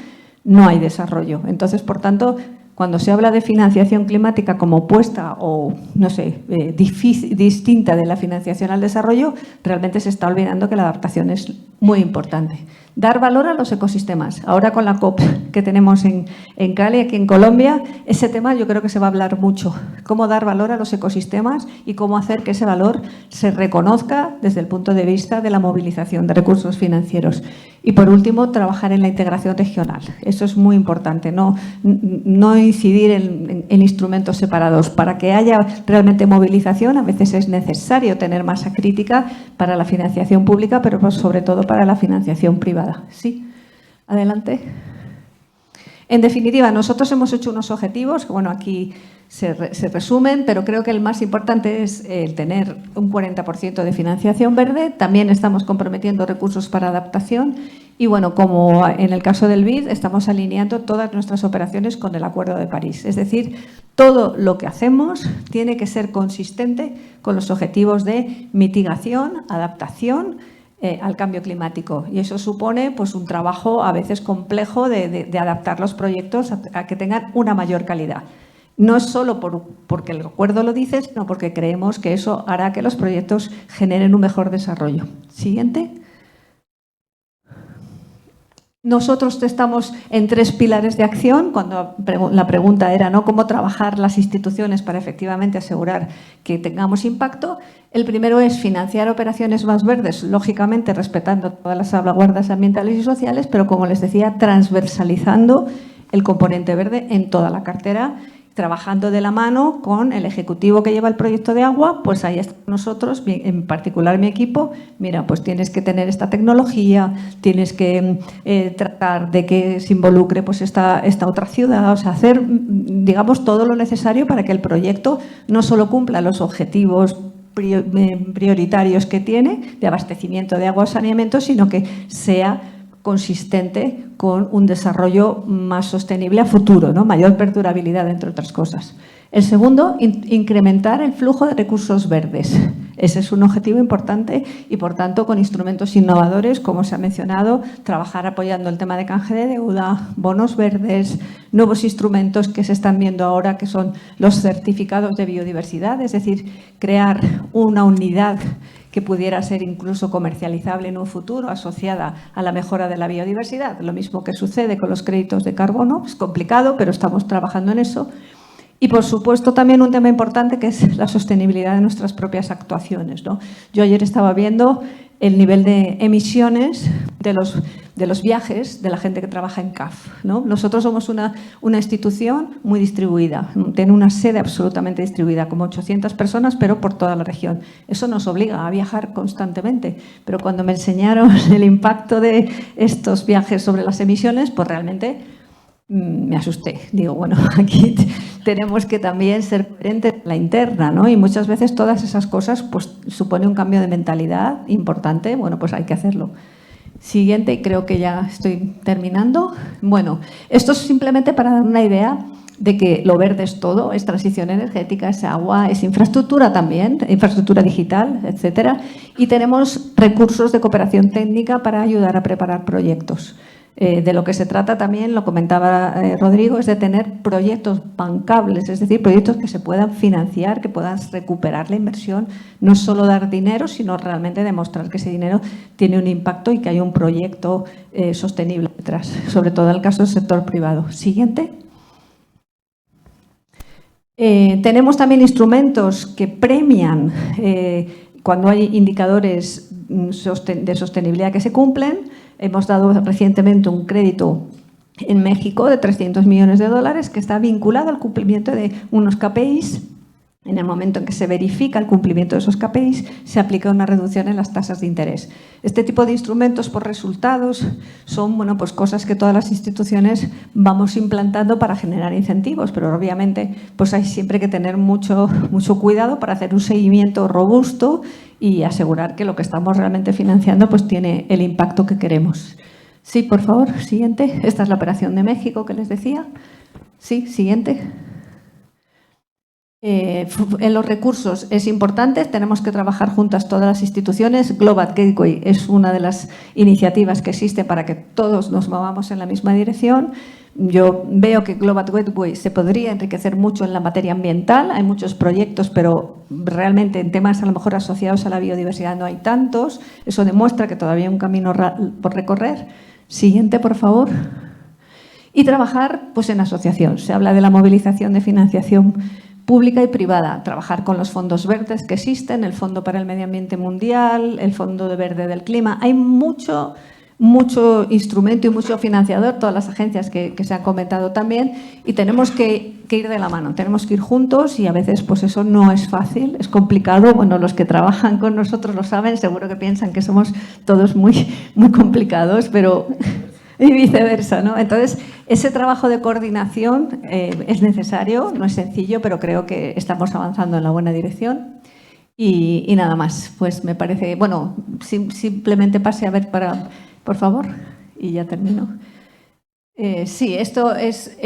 no hay desarrollo. Entonces, por tanto, cuando se habla de financiación climática como opuesta o, no sé, distinta de la financiación al desarrollo, realmente se está olvidando que la adaptación es muy importante. Dar valor a los ecosistemas. Ahora con la COP que tenemos en Cali, aquí en Colombia, ese tema yo creo que se va a hablar mucho. Cómo dar valor a los ecosistemas y cómo hacer que ese valor se reconozca desde el punto de vista de la movilización de recursos financieros. Y por último, trabajar en la integración regional. Eso es muy importante, no incidir en instrumentos separados. Para que haya realmente movilización, a veces es necesario tener masa crítica para la financiación pública, pero sobre todo para la financiación privada. Sí, adelante. En definitiva, nosotros hemos hecho unos objetivos que, bueno, aquí se resumen, pero creo que el más importante es el tener un 40% de financiación verde. También estamos comprometiendo recursos para adaptación y, bueno, como en el caso del BID, estamos alineando todas nuestras operaciones con el Acuerdo de París. Es decir, todo lo que hacemos tiene que ser consistente con los objetivos de mitigación, adaptación al cambio climático, y eso supone pues un trabajo a veces complejo de adaptar los proyectos a que tengan una mayor calidad. No es solo porque el acuerdo lo dice, sino porque creemos que eso hará que los proyectos generen un mejor desarrollo. Siguiente. Nosotros estamos en 3 pilares de acción. Cuando la pregunta era, ¿no?, cómo trabajar las instituciones para efectivamente asegurar que tengamos impacto. El primero es financiar operaciones más verdes, lógicamente respetando todas las salvaguardas ambientales y sociales, pero, como les decía, transversalizando el componente verde en toda la cartera, trabajando de la mano con el ejecutivo que lleva el proyecto de agua. Pues ahí estamos nosotros, en particular mi equipo. Mira, pues tienes que tener esta tecnología, tienes que tratar de que se involucre pues esta otra ciudad, o sea, hacer, digamos, todo lo necesario para que el proyecto no solo cumpla los objetivos prioritarios que tiene de abastecimiento de agua o saneamiento, sino que sea consistente con un desarrollo más sostenible a futuro, ¿no? Mayor perdurabilidad, entre otras cosas. El segundo, incrementar el flujo de recursos verdes. Ese es un objetivo importante y, por tanto, con instrumentos innovadores, como se ha mencionado, trabajar apoyando el tema de canje de deuda, bonos verdes, nuevos instrumentos que se están viendo ahora, que son los certificados de biodiversidad, es decir, crear una unidad que pudiera ser incluso comercializable en un futuro, asociada a la mejora de la biodiversidad. Lo mismo que sucede con los créditos de carbono. Es complicado, pero estamos trabajando en eso. Y, por supuesto, también un tema importante, que es la sostenibilidad de nuestras propias actuaciones, ¿no? Yo ayer estaba viendo el nivel de emisiones de los viajes de la gente que trabaja en CAF, ¿no? Nosotros somos una institución muy distribuida, tiene una sede absolutamente distribuida, como 800 personas, pero por toda la región. Eso nos obliga a viajar constantemente, pero cuando me enseñaron el impacto de estos viajes sobre las emisiones, pues realmente me asusté. Digo, bueno, aquí tenemos que también ser coherentes en la interna, ¿no? Y muchas veces todas esas cosas pues supone un cambio de mentalidad importante. Bueno, pues hay que hacerlo. Siguiente, y creo que ya estoy terminando. Bueno, esto es simplemente para dar una idea de que lo verde es todo, es transición energética, es agua, es infraestructura también, infraestructura digital, etcétera. Y tenemos recursos de cooperación técnica para ayudar a preparar proyectos. De lo que se trata también, lo comentaba Rodrigo, es de tener proyectos bancables, es decir, proyectos que se puedan financiar, que puedan recuperar la inversión, no solo dar dinero, sino realmente demostrar que ese dinero tiene un impacto y que hay un proyecto sostenible detrás, sobre todo en el caso del sector privado. Siguiente. Tenemos también instrumentos que premian cuando hay indicadores de sostenibilidad que se cumplen. Hemos dado recientemente un crédito en México de $300 millones que está vinculado al cumplimiento de unos KPIs. En el momento en que se verifica el cumplimiento de esos KPIs, se aplica una reducción en las tasas de interés. Este tipo de instrumentos por resultados son pues cosas que todas las instituciones vamos implantando para generar incentivos, pero obviamente pues hay siempre que tener mucho cuidado para hacer un seguimiento robusto y asegurar que lo que estamos realmente financiando pues tiene el impacto que queremos. Sí, por favor, siguiente. Esta es la operación de México que les decía. Sí, siguiente. En los recursos es importante, tenemos que trabajar juntas todas las instituciones. Global Gateway es una de las iniciativas que existe para que todos nos movamos en la misma dirección. Yo veo que Global Gateway se podría enriquecer mucho en la materia ambiental, hay muchos proyectos, pero realmente en temas a lo mejor asociados a la biodiversidad no hay tantos. Eso demuestra que todavía hay un camino por recorrer. Siguiente, por favor. Y trabajar pues en asociación. Se habla de la movilización de financiación pública y privada, trabajar con los fondos verdes que existen, el Fondo para el Medio Ambiente Mundial, el Fondo Verde del Clima. Hay mucho instrumento y mucho financiador, todas las agencias que se han comentado también, y tenemos que ir de la mano, tenemos que ir juntos y a veces pues eso no es fácil, es complicado. Bueno, los que trabajan con nosotros lo saben, seguro que piensan que somos todos muy complicados, pero y viceversa, ¿no? Entonces, ese trabajo de coordinación es necesario, no es sencillo, pero creo que estamos avanzando en la buena dirección. Y nada más, pues me parece, bueno, simplemente pase a ver por favor, y ya termino. Sí, esto es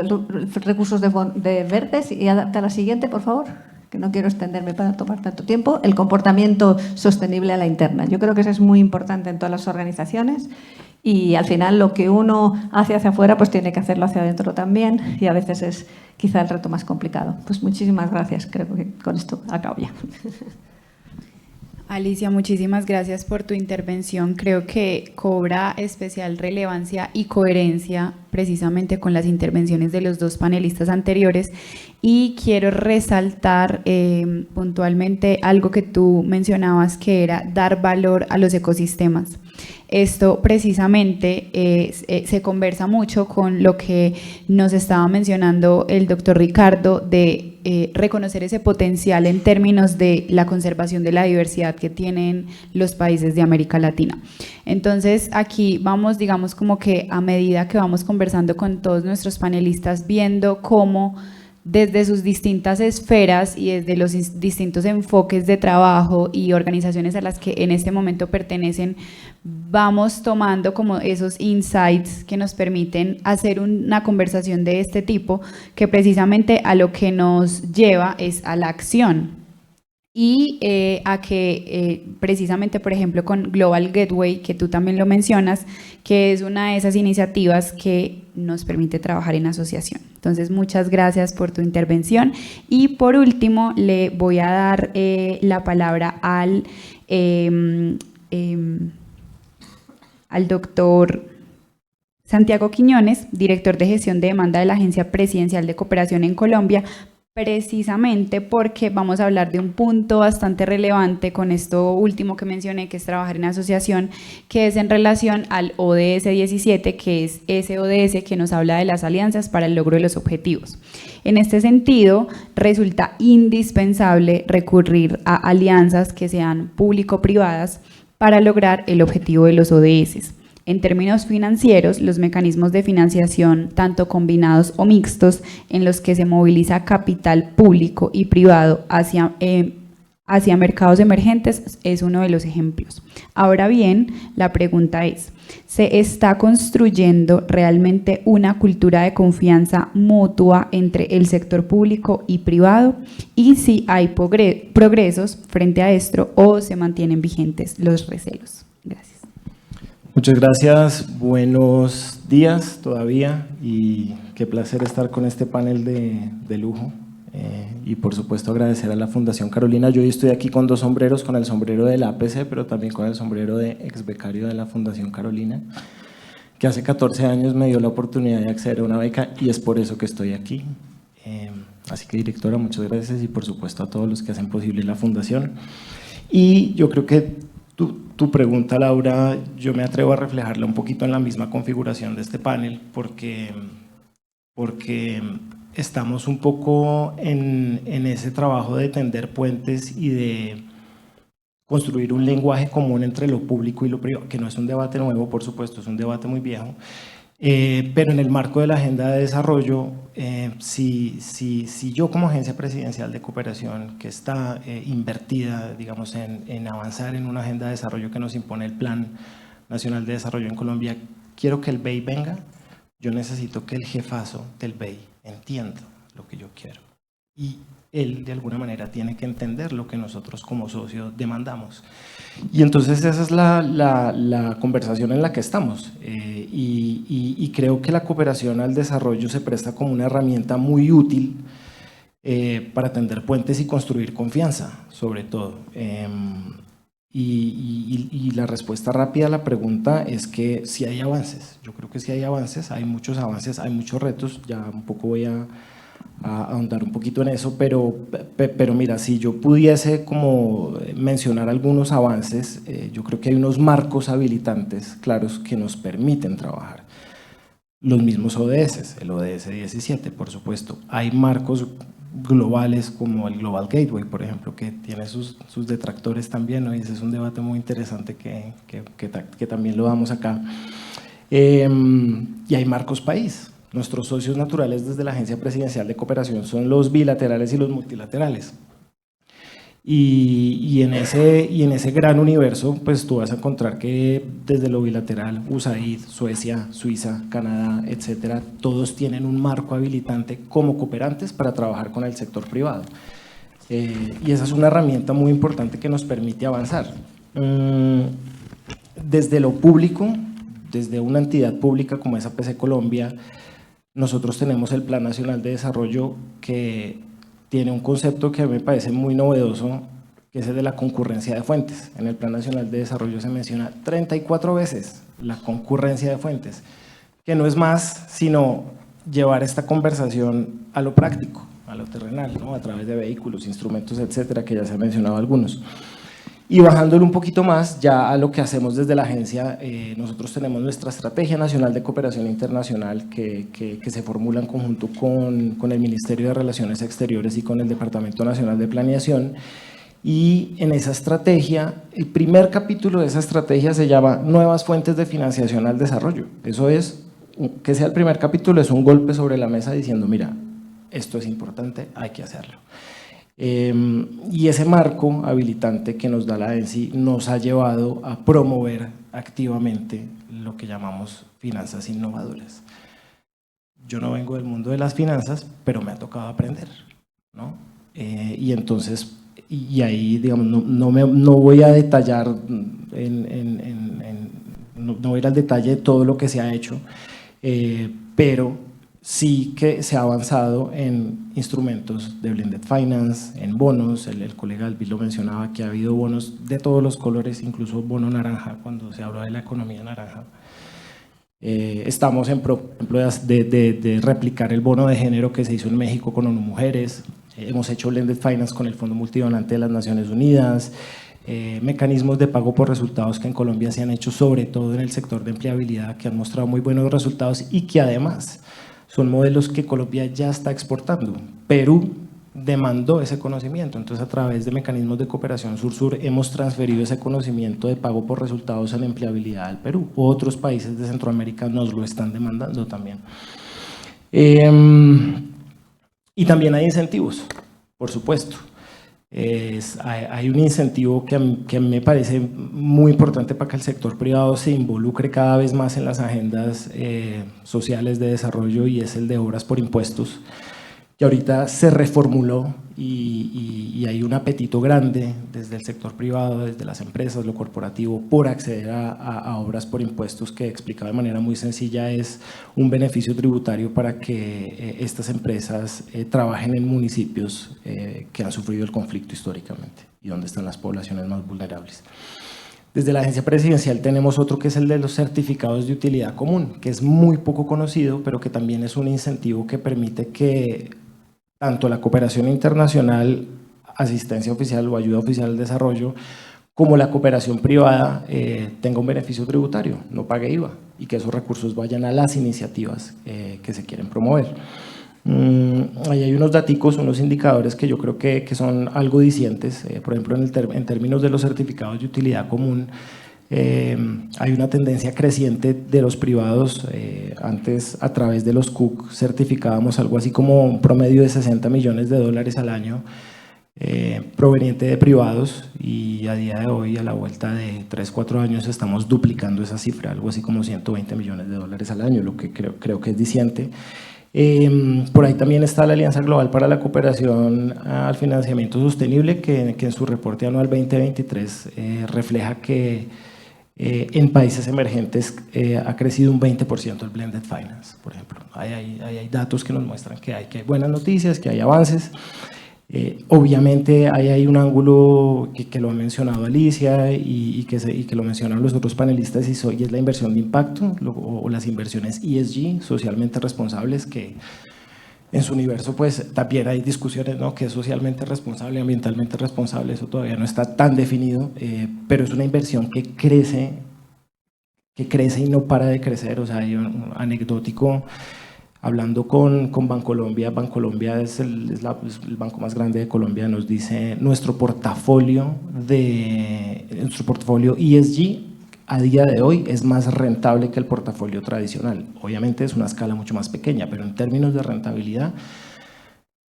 los recursos de verdes, y adapta a la siguiente, por favor, que no quiero extenderme para tomar tanto tiempo. El comportamiento sostenible a la interna. Yo creo que eso es muy importante en todas las organizaciones. Y al final lo que uno hace hacia afuera pues tiene que hacerlo hacia adentro también, y a veces es quizá el reto más complicado. Pues muchísimas gracias, creo que con esto acabo ya. Alicia, muchísimas gracias por tu intervención. Creo que cobra especial relevancia y coherencia precisamente con las intervenciones de los dos panelistas anteriores, y quiero resaltar puntualmente algo que tú mencionabas, que era dar valor a los ecosistemas. Esto precisamente se conversa mucho con lo que nos estaba mencionando el doctor Ricardo de reconocer ese potencial en términos de la conservación de la diversidad que tienen los países de América Latina. Entonces aquí vamos, digamos, como que a medida que vamos conversando con todos nuestros panelistas, viendo cómo desde sus distintas esferas y desde los distintos enfoques de trabajo y organizaciones a las que en este momento pertenecen, vamos tomando como esos insights que nos permiten hacer una conversación de este tipo, que precisamente a lo que nos lleva es a la acción. Y a que precisamente, por ejemplo, con Global Gateway, que tú también lo mencionas, que es una de esas iniciativas que nos permite trabajar en asociación. Entonces, muchas gracias por tu intervención. Y por último, le voy a dar la palabra al doctor Santiago Quiñones, director de gestión de demanda de la Agencia Presidencial de Cooperación en Colombia, precisamente porque vamos a hablar de un punto bastante relevante con esto último que mencioné, que es trabajar en asociación, que es en relación al ODS 17, que es ese ODS que nos habla de las alianzas para el logro de los objetivos. En este sentido, resulta indispensable recurrir a alianzas que sean público-privadas para lograr el objetivo de los ODS. En términos financieros, los mecanismos de financiación, tanto combinados o mixtos, en los que se moviliza capital público y privado hacia mercados emergentes, es uno de los ejemplos. Ahora bien, la pregunta es, ¿se está construyendo realmente una cultura de confianza mutua entre el sector público y privado? Y si hay progresos frente a esto o se mantienen vigentes los recelos. Gracias. Muchas gracias, buenos días todavía y qué placer estar con este panel de lujo y por supuesto agradecer a la Fundación Carolina. Yo hoy estoy aquí con dos sombreros, con el sombrero del APC, pero también con el sombrero de ex becario de la Fundación Carolina, que hace 14 años me dio la oportunidad de acceder a una beca y es por eso que estoy aquí. Así que directora, muchas gracias y por supuesto a todos los que hacen posible la Fundación. Y yo creo que tu pregunta, Laura, yo me atrevo a reflejarla un poquito en la misma configuración de este panel porque estamos un poco en ese trabajo de tender puentes y de construir un lenguaje común entre lo público y lo privado, que no es un debate nuevo, por supuesto, es un debate muy viejo, pero en el marco de la agenda de desarrollo, si yo como agencia presidencial de cooperación que está invertida, digamos, en avanzar en una agenda de desarrollo que nos impone el Plan Nacional de Desarrollo en Colombia, quiero que el BEI venga, yo necesito que el jefazo del BEI entienda lo que yo quiero y él de alguna manera tiene que entender lo que nosotros como socios demandamos. Y entonces esa es la conversación en la que estamos y creo que la cooperación al desarrollo se presta como una herramienta muy útil para tender puentes y construir confianza, sobre todo. Y la respuesta rápida a la pregunta es que sí hay avances. Yo creo que sí hay avances, hay muchos avances, hay muchos retos, ya un poco voy a ahondar un poquito en eso, pero mira, si yo pudiese como mencionar algunos avances, yo creo que hay unos marcos habilitantes claros que nos permiten trabajar. Los mismos ODS, el ODS 17, por supuesto. Hay marcos globales como el Global Gateway, por ejemplo, que tiene sus detractores también, ¿no? Y ese es un debate muy interesante que también lo damos acá. Y hay marcos país. Nuestros socios naturales desde la Agencia Presidencial de Cooperación son los bilaterales y los multilaterales. Y en ese gran universo, pues tú vas a encontrar que desde lo bilateral, USAID, Suecia, Suiza, Canadá, etcétera, todos tienen un marco habilitante como cooperantes para trabajar con el sector privado. Y esa es una herramienta muy importante que nos permite avanzar. Desde lo público, desde una entidad pública como es APC Colombia, nosotros tenemos el Plan Nacional de Desarrollo que tiene un concepto que a mí me parece muy novedoso, que es el de la concurrencia de fuentes. En el Plan Nacional de Desarrollo se menciona 34 veces la concurrencia de fuentes, que no es más sino llevar esta conversación a lo práctico, a lo terrenal, ¿no? A través de vehículos, instrumentos, etcétera, que ya se han mencionado algunos. Y bajándolo un poquito más, ya a lo que hacemos desde la agencia, nosotros tenemos nuestra Estrategia Nacional de Cooperación Internacional que se formula en conjunto con el Ministerio de Relaciones Exteriores y con el Departamento Nacional de Planeación. Y en esa estrategia, el primer capítulo de esa estrategia se llama Nuevas Fuentes de Financiación al Desarrollo. Eso es, que sea el primer capítulo, es un golpe sobre la mesa diciendo, mira, esto es importante, hay que hacerlo. Y ese marco habilitante que nos da la ENSI nos ha llevado a promover activamente lo que llamamos finanzas innovadoras. Yo no vengo del mundo de las finanzas, pero me ha tocado aprender, ¿no? Y entonces, y ahí digamos, no voy a detallar, no voy a ir al detalle de todo lo que se ha hecho, pero sí que se ha avanzado en instrumentos de blended finance, en bonos, el colega Alvis lo mencionaba que ha habido bonos de todos los colores, incluso bono naranja cuando se habla de la economía naranja. Estamos por ejemplo de replicar el bono de género que se hizo en México con ONU Mujeres. hemos hecho blended finance con el Fondo Multidonante de las Naciones Unidas, mecanismos de pago por resultados que en Colombia se han hecho sobre todo en el sector de empleabilidad, que han mostrado muy buenos resultados y que además son modelos que Colombia ya está exportando. Perú demandó ese conocimiento, entonces a través de mecanismos de cooperación sur-sur hemos transferido ese conocimiento de pago por resultados en empleabilidad al Perú. Otros países de Centroamérica nos lo están demandando también. Y también hay incentivos, por supuesto. Hay un incentivo que a mí me parece muy importante para que el sector privado se involucre cada vez más en las agendas sociales de desarrollo, y es el de obras por impuestos, que ahorita se reformuló y hay un apetito grande desde el sector privado, desde las empresas, lo corporativo, por acceder a obras por impuestos, que explicado de manera muy sencilla es un beneficio tributario para que estas empresas trabajen en municipios que han sufrido el conflicto históricamente y donde están las poblaciones más vulnerables. Desde la agencia presidencial tenemos otro que es el de los certificados de utilidad común, que es muy poco conocido, pero que también es un incentivo que permite que tanto la cooperación internacional, asistencia oficial o ayuda oficial al desarrollo, como la cooperación privada tenga un beneficio tributario, no pague IVA, y que esos recursos vayan a las iniciativas que se quieren promover. Ahí hay unos daticos, unos indicadores que yo creo que son algo dicientes. Por ejemplo, en términos de los certificados de utilidad común, hay una tendencia creciente de los privados. Antes, a través de los CUC, certificábamos algo así como un promedio de $60 millones al año proveniente de privados, y a día de hoy, a la vuelta de 3-4 años, estamos duplicando esa cifra, algo así como $120 millones al año, lo que creo que es diciente. Por ahí también está la Alianza Global para la Cooperación al Financiamiento Sostenible, que en su reporte anual 2023 refleja que en países emergentes ha crecido un 20% el blended finance, por ejemplo. Hay datos que nos muestran que hay buenas noticias, que hay avances. Obviamente hay un ángulo que lo ha mencionado Alicia y que lo mencionan los otros panelistas, y es la inversión de impacto o las inversiones ESG, socialmente responsables, que en su universo pues también hay discusiones, ¿no? Que es socialmente responsable, ambientalmente responsable, eso todavía no está tan definido, pero es una inversión que crece y no para de crecer. O sea, hay un anecdótico. Hablando con Bancolombia, Bancolombia es el banco más grande de Colombia, nos dice nuestro portafolio ESG a día de hoy es más rentable que el portafolio tradicional. Obviamente es una escala mucho más pequeña, pero en términos de rentabilidad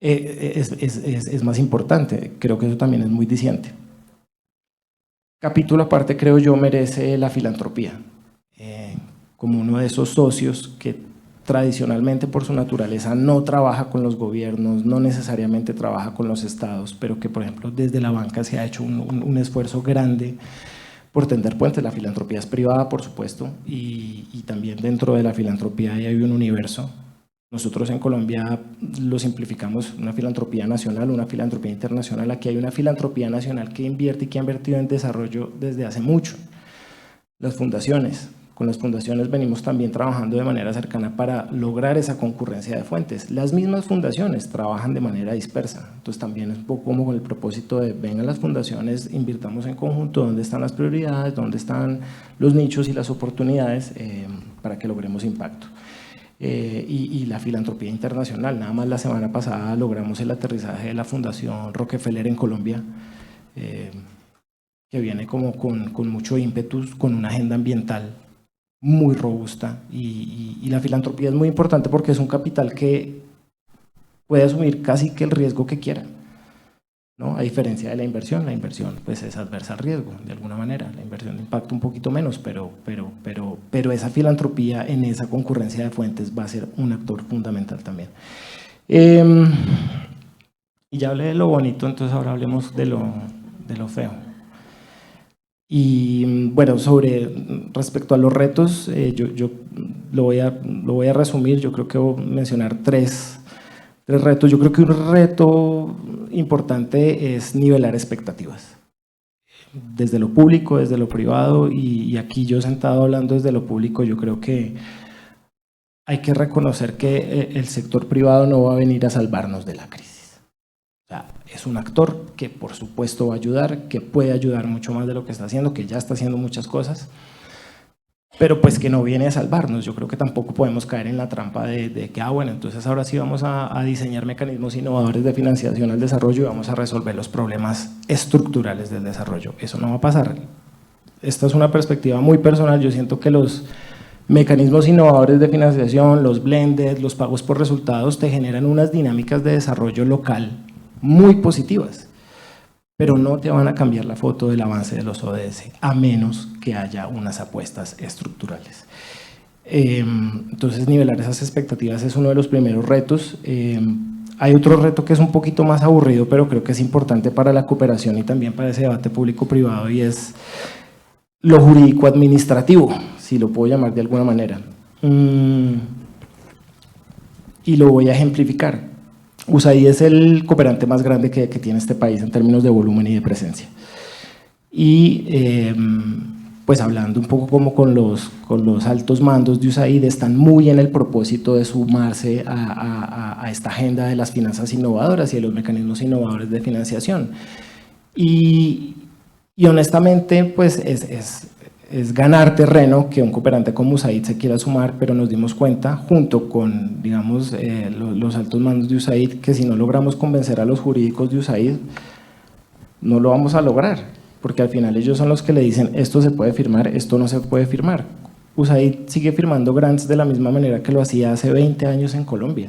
es más importante. Creo que eso también es muy diciente. Capítulo aparte, creo yo, merece la filantropía, como uno de esos socios que tradicionalmente, por su naturaleza, no trabaja con los gobiernos, no necesariamente trabaja con los estados, pero que, por ejemplo, desde la banca se ha hecho un esfuerzo grande por tender puentes. La filantropía es privada, por supuesto, y también dentro de la filantropía hay un universo. Nosotros en Colombia lo simplificamos: una filantropía nacional, una filantropía internacional. Aquí hay una filantropía nacional que invierte y que ha invertido en desarrollo desde hace mucho. Las fundaciones. Con las fundaciones venimos también trabajando de manera cercana para lograr esa concurrencia de fuentes. Las mismas fundaciones trabajan de manera dispersa, entonces también es un poco como con el propósito de vengan las fundaciones, invirtamos en conjunto dónde están las prioridades, dónde están los nichos y las oportunidades para que logremos impacto. Y la filantropía internacional, nada más la semana pasada logramos el aterrizaje de la Fundación Rockefeller en Colombia, que viene como con mucho ímpetu, con una agenda ambiental muy robusta, y la filantropía es muy importante porque es un capital que puede asumir casi que el riesgo que quiera, ¿no? A diferencia de la inversión pues es adversa al riesgo de alguna manera, la inversión de impacto un poquito menos, pero esa filantropía en esa concurrencia de fuentes va a ser un actor fundamental también. Y ya hablé de lo bonito, entonces ahora hablemos de lo feo. Y bueno, respecto a los retos, yo lo voy a resumir. Yo creo que voy a mencionar tres retos. Yo creo que un reto importante es nivelar expectativas, desde lo público, desde lo privado, y aquí yo sentado hablando desde lo público, yo creo que hay que reconocer que el sector privado no va a venir a salvarnos de la crisis. O sea, es un actor que por supuesto va a ayudar, que puede ayudar mucho más de lo que está haciendo, que ya está haciendo muchas cosas, pero pues que no viene a salvarnos. Yo creo que tampoco podemos caer en la trampa de que, bueno, entonces ahora sí vamos a diseñar mecanismos innovadores de financiación al desarrollo y vamos a resolver los problemas estructurales del desarrollo. Eso no va a pasar. Esta es una perspectiva muy personal. Yo siento que los mecanismos innovadores de financiación, los blended, los pagos por resultados, te generan unas dinámicas de desarrollo local muy positivas, pero no te van a cambiar la foto del avance de los ODS, a menos que haya unas apuestas estructurales. Entonces, nivelar esas expectativas es uno de los primeros retos. Hay otro reto que es un poquito más aburrido, pero creo que es importante para la cooperación y también para ese debate público-privado, y es lo jurídico-administrativo, si lo puedo llamar de alguna manera. Y lo voy a ejemplificar. USAID es el cooperante más grande que tiene este país en términos de volumen y de presencia. Y pues hablando un poco como con los altos mandos de USAID, están muy en el propósito de sumarse a esta agenda de las finanzas innovadoras y de los mecanismos innovadores de financiación. Y honestamente, pues es ganar terreno que un cooperante como USAID se quiera sumar, pero nos dimos cuenta, junto con, digamos, los altos mandos de USAID, que si no logramos convencer a los jurídicos de USAID, no lo vamos a lograr, porque al final ellos son los que le dicen, esto se puede firmar, esto no se puede firmar. USAID sigue firmando grants de la misma manera que lo hacía hace 20 años en Colombia.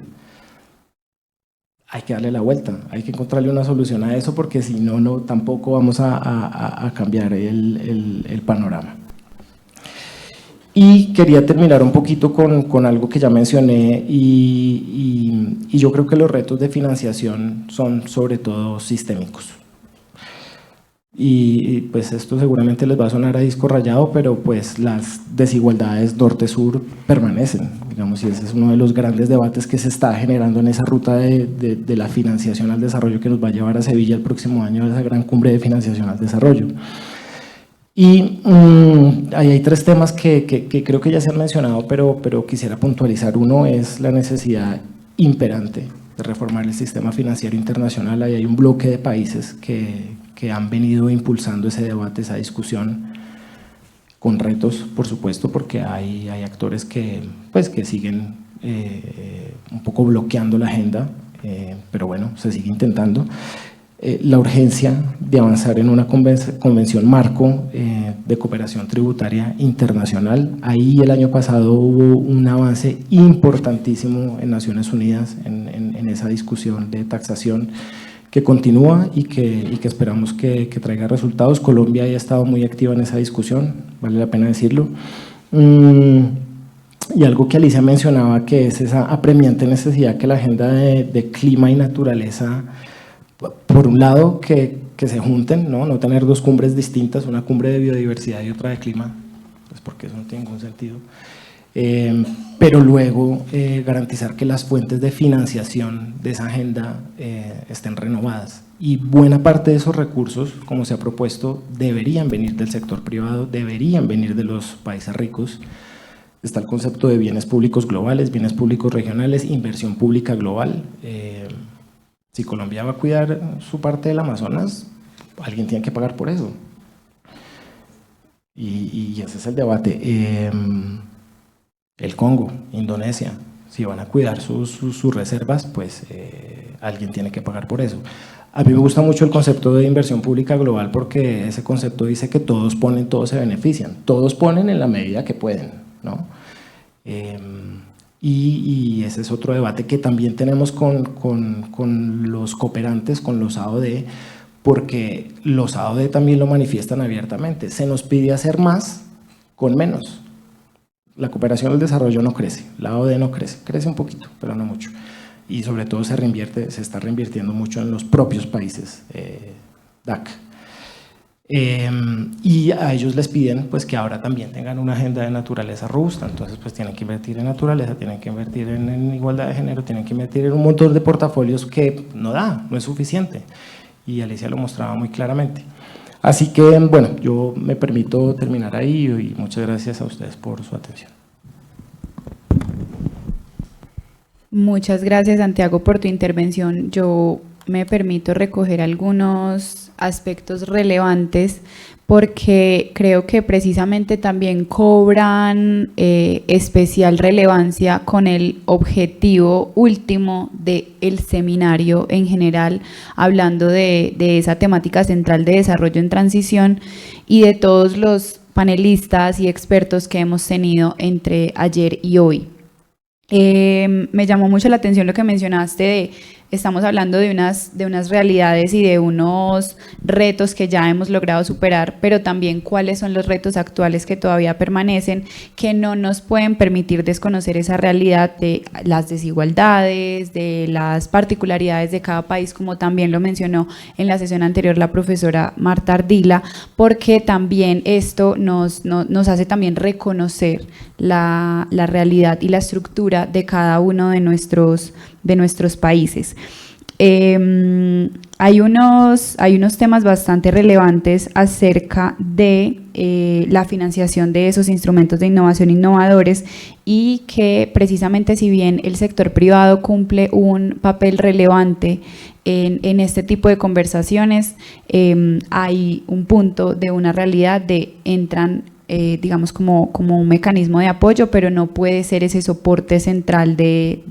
Hay que darle la vuelta, hay que encontrarle una solución a eso, porque si no, tampoco vamos a cambiar el panorama. Y quería terminar un poquito con algo que ya mencioné, y yo creo que los retos de financiación son sobre todo sistémicos. Y pues esto seguramente les va a sonar a disco rayado, pero pues las desigualdades norte-sur permanecen, digamos, y ese es uno de los grandes debates que se está generando en esa ruta de la financiación al desarrollo que nos va a llevar a Sevilla el próximo año, a esa gran cumbre de financiación al desarrollo. Y ahí hay tres temas que creo que ya se han mencionado, pero quisiera puntualizar. Uno es la necesidad imperante de reformar el sistema financiero internacional. Ahí hay un bloque de países que han venido impulsando ese debate, esa discusión, con retos, por supuesto, porque hay actores que siguen un poco bloqueando la agenda, pero bueno, se sigue intentando. La urgencia de avanzar en una convención marco de cooperación tributaria internacional. Ahí el año pasado hubo un avance importantísimo en Naciones Unidas en esa discusión de taxación, que continúa y que esperamos que traiga resultados. Colombia ya ha estado muy activa en esa discusión, vale la pena decirlo. Y algo que Alicia mencionaba, que es esa apremiante necesidad que la agenda de clima y naturaleza, por un lado, que se junten, no tener dos cumbres distintas, una cumbre de biodiversidad y otra de clima, pues porque eso no tiene ningún sentido. Pero luego garantizar que las fuentes de financiación de esa agenda estén renovadas, y buena parte de esos recursos, como se ha propuesto, deberían venir del sector privado, deberían venir de los países ricos. Está el concepto de bienes públicos globales, bienes públicos regionales, inversión pública global. Si Colombia va a cuidar su parte del Amazonas, alguien tiene que pagar por eso, y ese es el debate. El Congo, Indonesia, si van a cuidar sus reservas, pues alguien tiene que pagar por eso. A mí me gusta mucho el concepto de inversión pública global, porque ese concepto dice que todos ponen, todos se benefician, todos ponen en la medida que pueden, ¿no? Y ese es otro debate que también tenemos con los cooperantes, con los AOD, porque los AOD también lo manifiestan abiertamente. Se nos pide hacer más con menos. La cooperación al desarrollo no crece, la AOD no crece, crece un poquito, pero no mucho. Y sobre todo se está reinvirtiendo mucho en los propios países DAC. Y a ellos les piden pues que ahora también tengan una agenda de naturaleza robusta, entonces pues tienen que invertir en naturaleza, tienen que invertir en igualdad de género, tienen que invertir en un montón de portafolios que no es suficiente, y Alicia lo mostraba muy claramente. Así que bueno, yo me permito terminar ahí, y muchas gracias a ustedes por su atención. Muchas gracias, Santiago, por tu intervención. Yo me permito recoger algunos aspectos relevantes porque creo que precisamente también cobran especial relevancia con el objetivo último del seminario en general, hablando de esa temática central de desarrollo en transición y de todos los panelistas y expertos que hemos tenido entre ayer y hoy. Me llamó mucho la atención lo que mencionaste de estamos hablando de unas realidades y de unos retos que ya hemos logrado superar, pero también cuáles son los retos actuales que todavía permanecen, que no nos pueden permitir desconocer esa realidad de las desigualdades, de las particularidades de cada país, como también lo mencionó en la sesión anterior la profesora Marta Ardila, porque también esto nos hace también reconocer la realidad y la estructura de cada uno de nuestros países. Hay unos temas bastante relevantes acerca de la financiación de esos instrumentos de innovación innovadores y que precisamente si bien el sector privado cumple un papel relevante en este tipo de conversaciones, hay un punto de una realidad de entran digamos como un mecanismo de apoyo, pero no puede ser ese soporte central de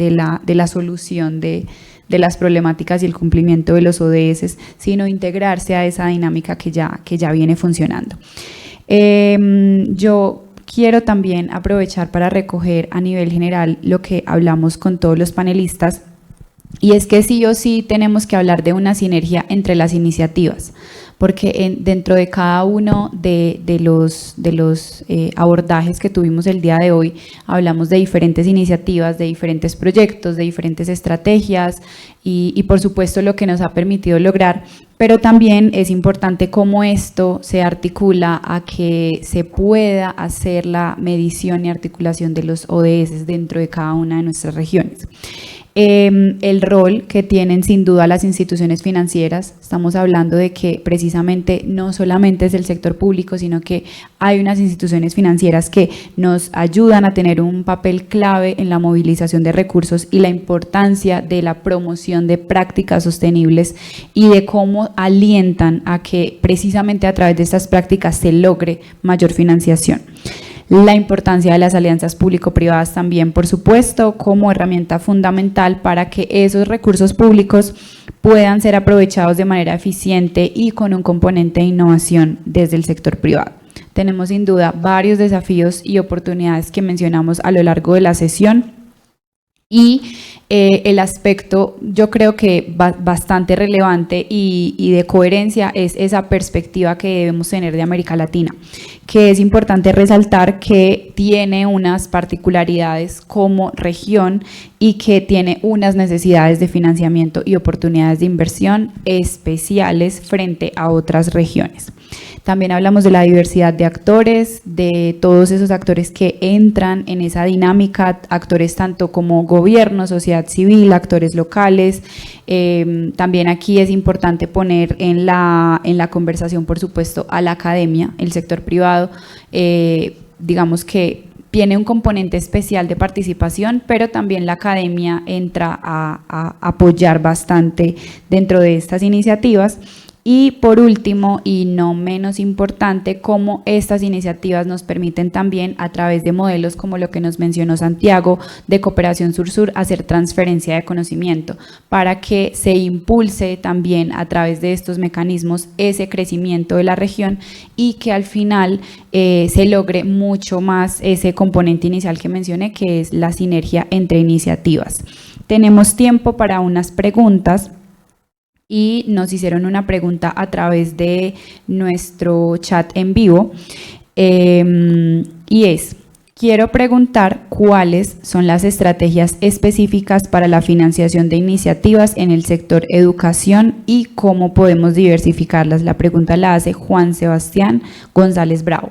la solución de las problemáticas y el cumplimiento de los ODS, sino integrarse a esa dinámica que ya viene funcionando. Yo quiero también aprovechar para recoger a nivel general lo que hablamos con todos los panelistas, y es que sí o sí tenemos que hablar de una sinergia entre las iniciativas, porque dentro de cada uno de los abordajes que tuvimos el día de hoy, hablamos de diferentes iniciativas, de diferentes proyectos, de diferentes estrategias y por supuesto lo que nos ha permitido lograr, pero también es importante cómo esto se articula a que se pueda hacer la medición y articulación de los ODS dentro de cada una de nuestras regiones. El rol que tienen sin duda las instituciones financieras, estamos hablando de que precisamente no solamente es el sector público, sino que hay unas instituciones financieras que nos ayudan a tener un papel clave en la movilización de recursos y la importancia de la promoción de prácticas sostenibles y de cómo alientan a que precisamente a través de estas prácticas se logre mayor financiación. La importancia de las alianzas público-privadas también, por supuesto, como herramienta fundamental para que esos recursos públicos puedan ser aprovechados de manera eficiente y con un componente de innovación desde el sector privado. Tenemos sin duda varios desafíos y oportunidades que mencionamos a lo largo de la sesión y el aspecto yo creo que bastante relevante y de coherencia es esa perspectiva que debemos tener de América Latina, que es importante resaltar que tiene unas particularidades como región y que tiene unas necesidades de financiamiento y oportunidades de inversión especiales frente a otras regiones. También hablamos de la diversidad de actores, de todos esos actores que entran en esa dinámica, actores tanto como gobierno, sociedad civil, actores locales. También aquí es importante poner en la conversación, por supuesto, a la academia, el sector privado, digamos que tiene un componente especial de participación, pero también la academia entra a apoyar bastante dentro de estas iniciativas. Y por último, y no menos importante, cómo estas iniciativas nos permiten también a través de modelos como lo que nos mencionó Santiago de cooperación sur-sur hacer transferencia de conocimiento para que se impulse también a través de estos mecanismos ese crecimiento de la región y que al final se logre mucho más ese componente inicial que mencioné, que es la sinergia entre iniciativas. Tenemos tiempo para unas preguntas. Y nos hicieron una pregunta a través de nuestro chat en vivo y es, quiero preguntar cuáles son las estrategias específicas para la financiación de iniciativas en el sector educación y cómo podemos diversificarlas. La pregunta la hace Juan Sebastián González Bravo.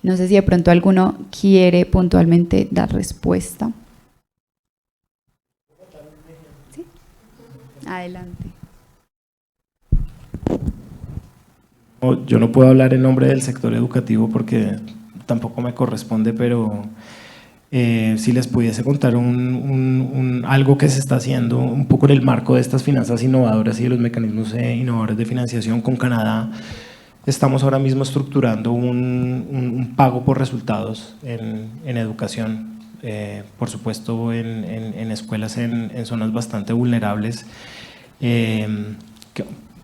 No sé si de pronto alguno quiere puntualmente dar respuesta. ¿Sí? Adelante. Yo no puedo hablar en nombre del sector educativo porque tampoco me corresponde, pero Si les pudiese contar algo que se está haciendo un poco en el marco de estas finanzas innovadoras y de los mecanismos innovadores de financiación con Canadá, estamos ahora mismo estructurando un pago por resultados en educación, por supuesto en escuelas en zonas bastante vulnerables.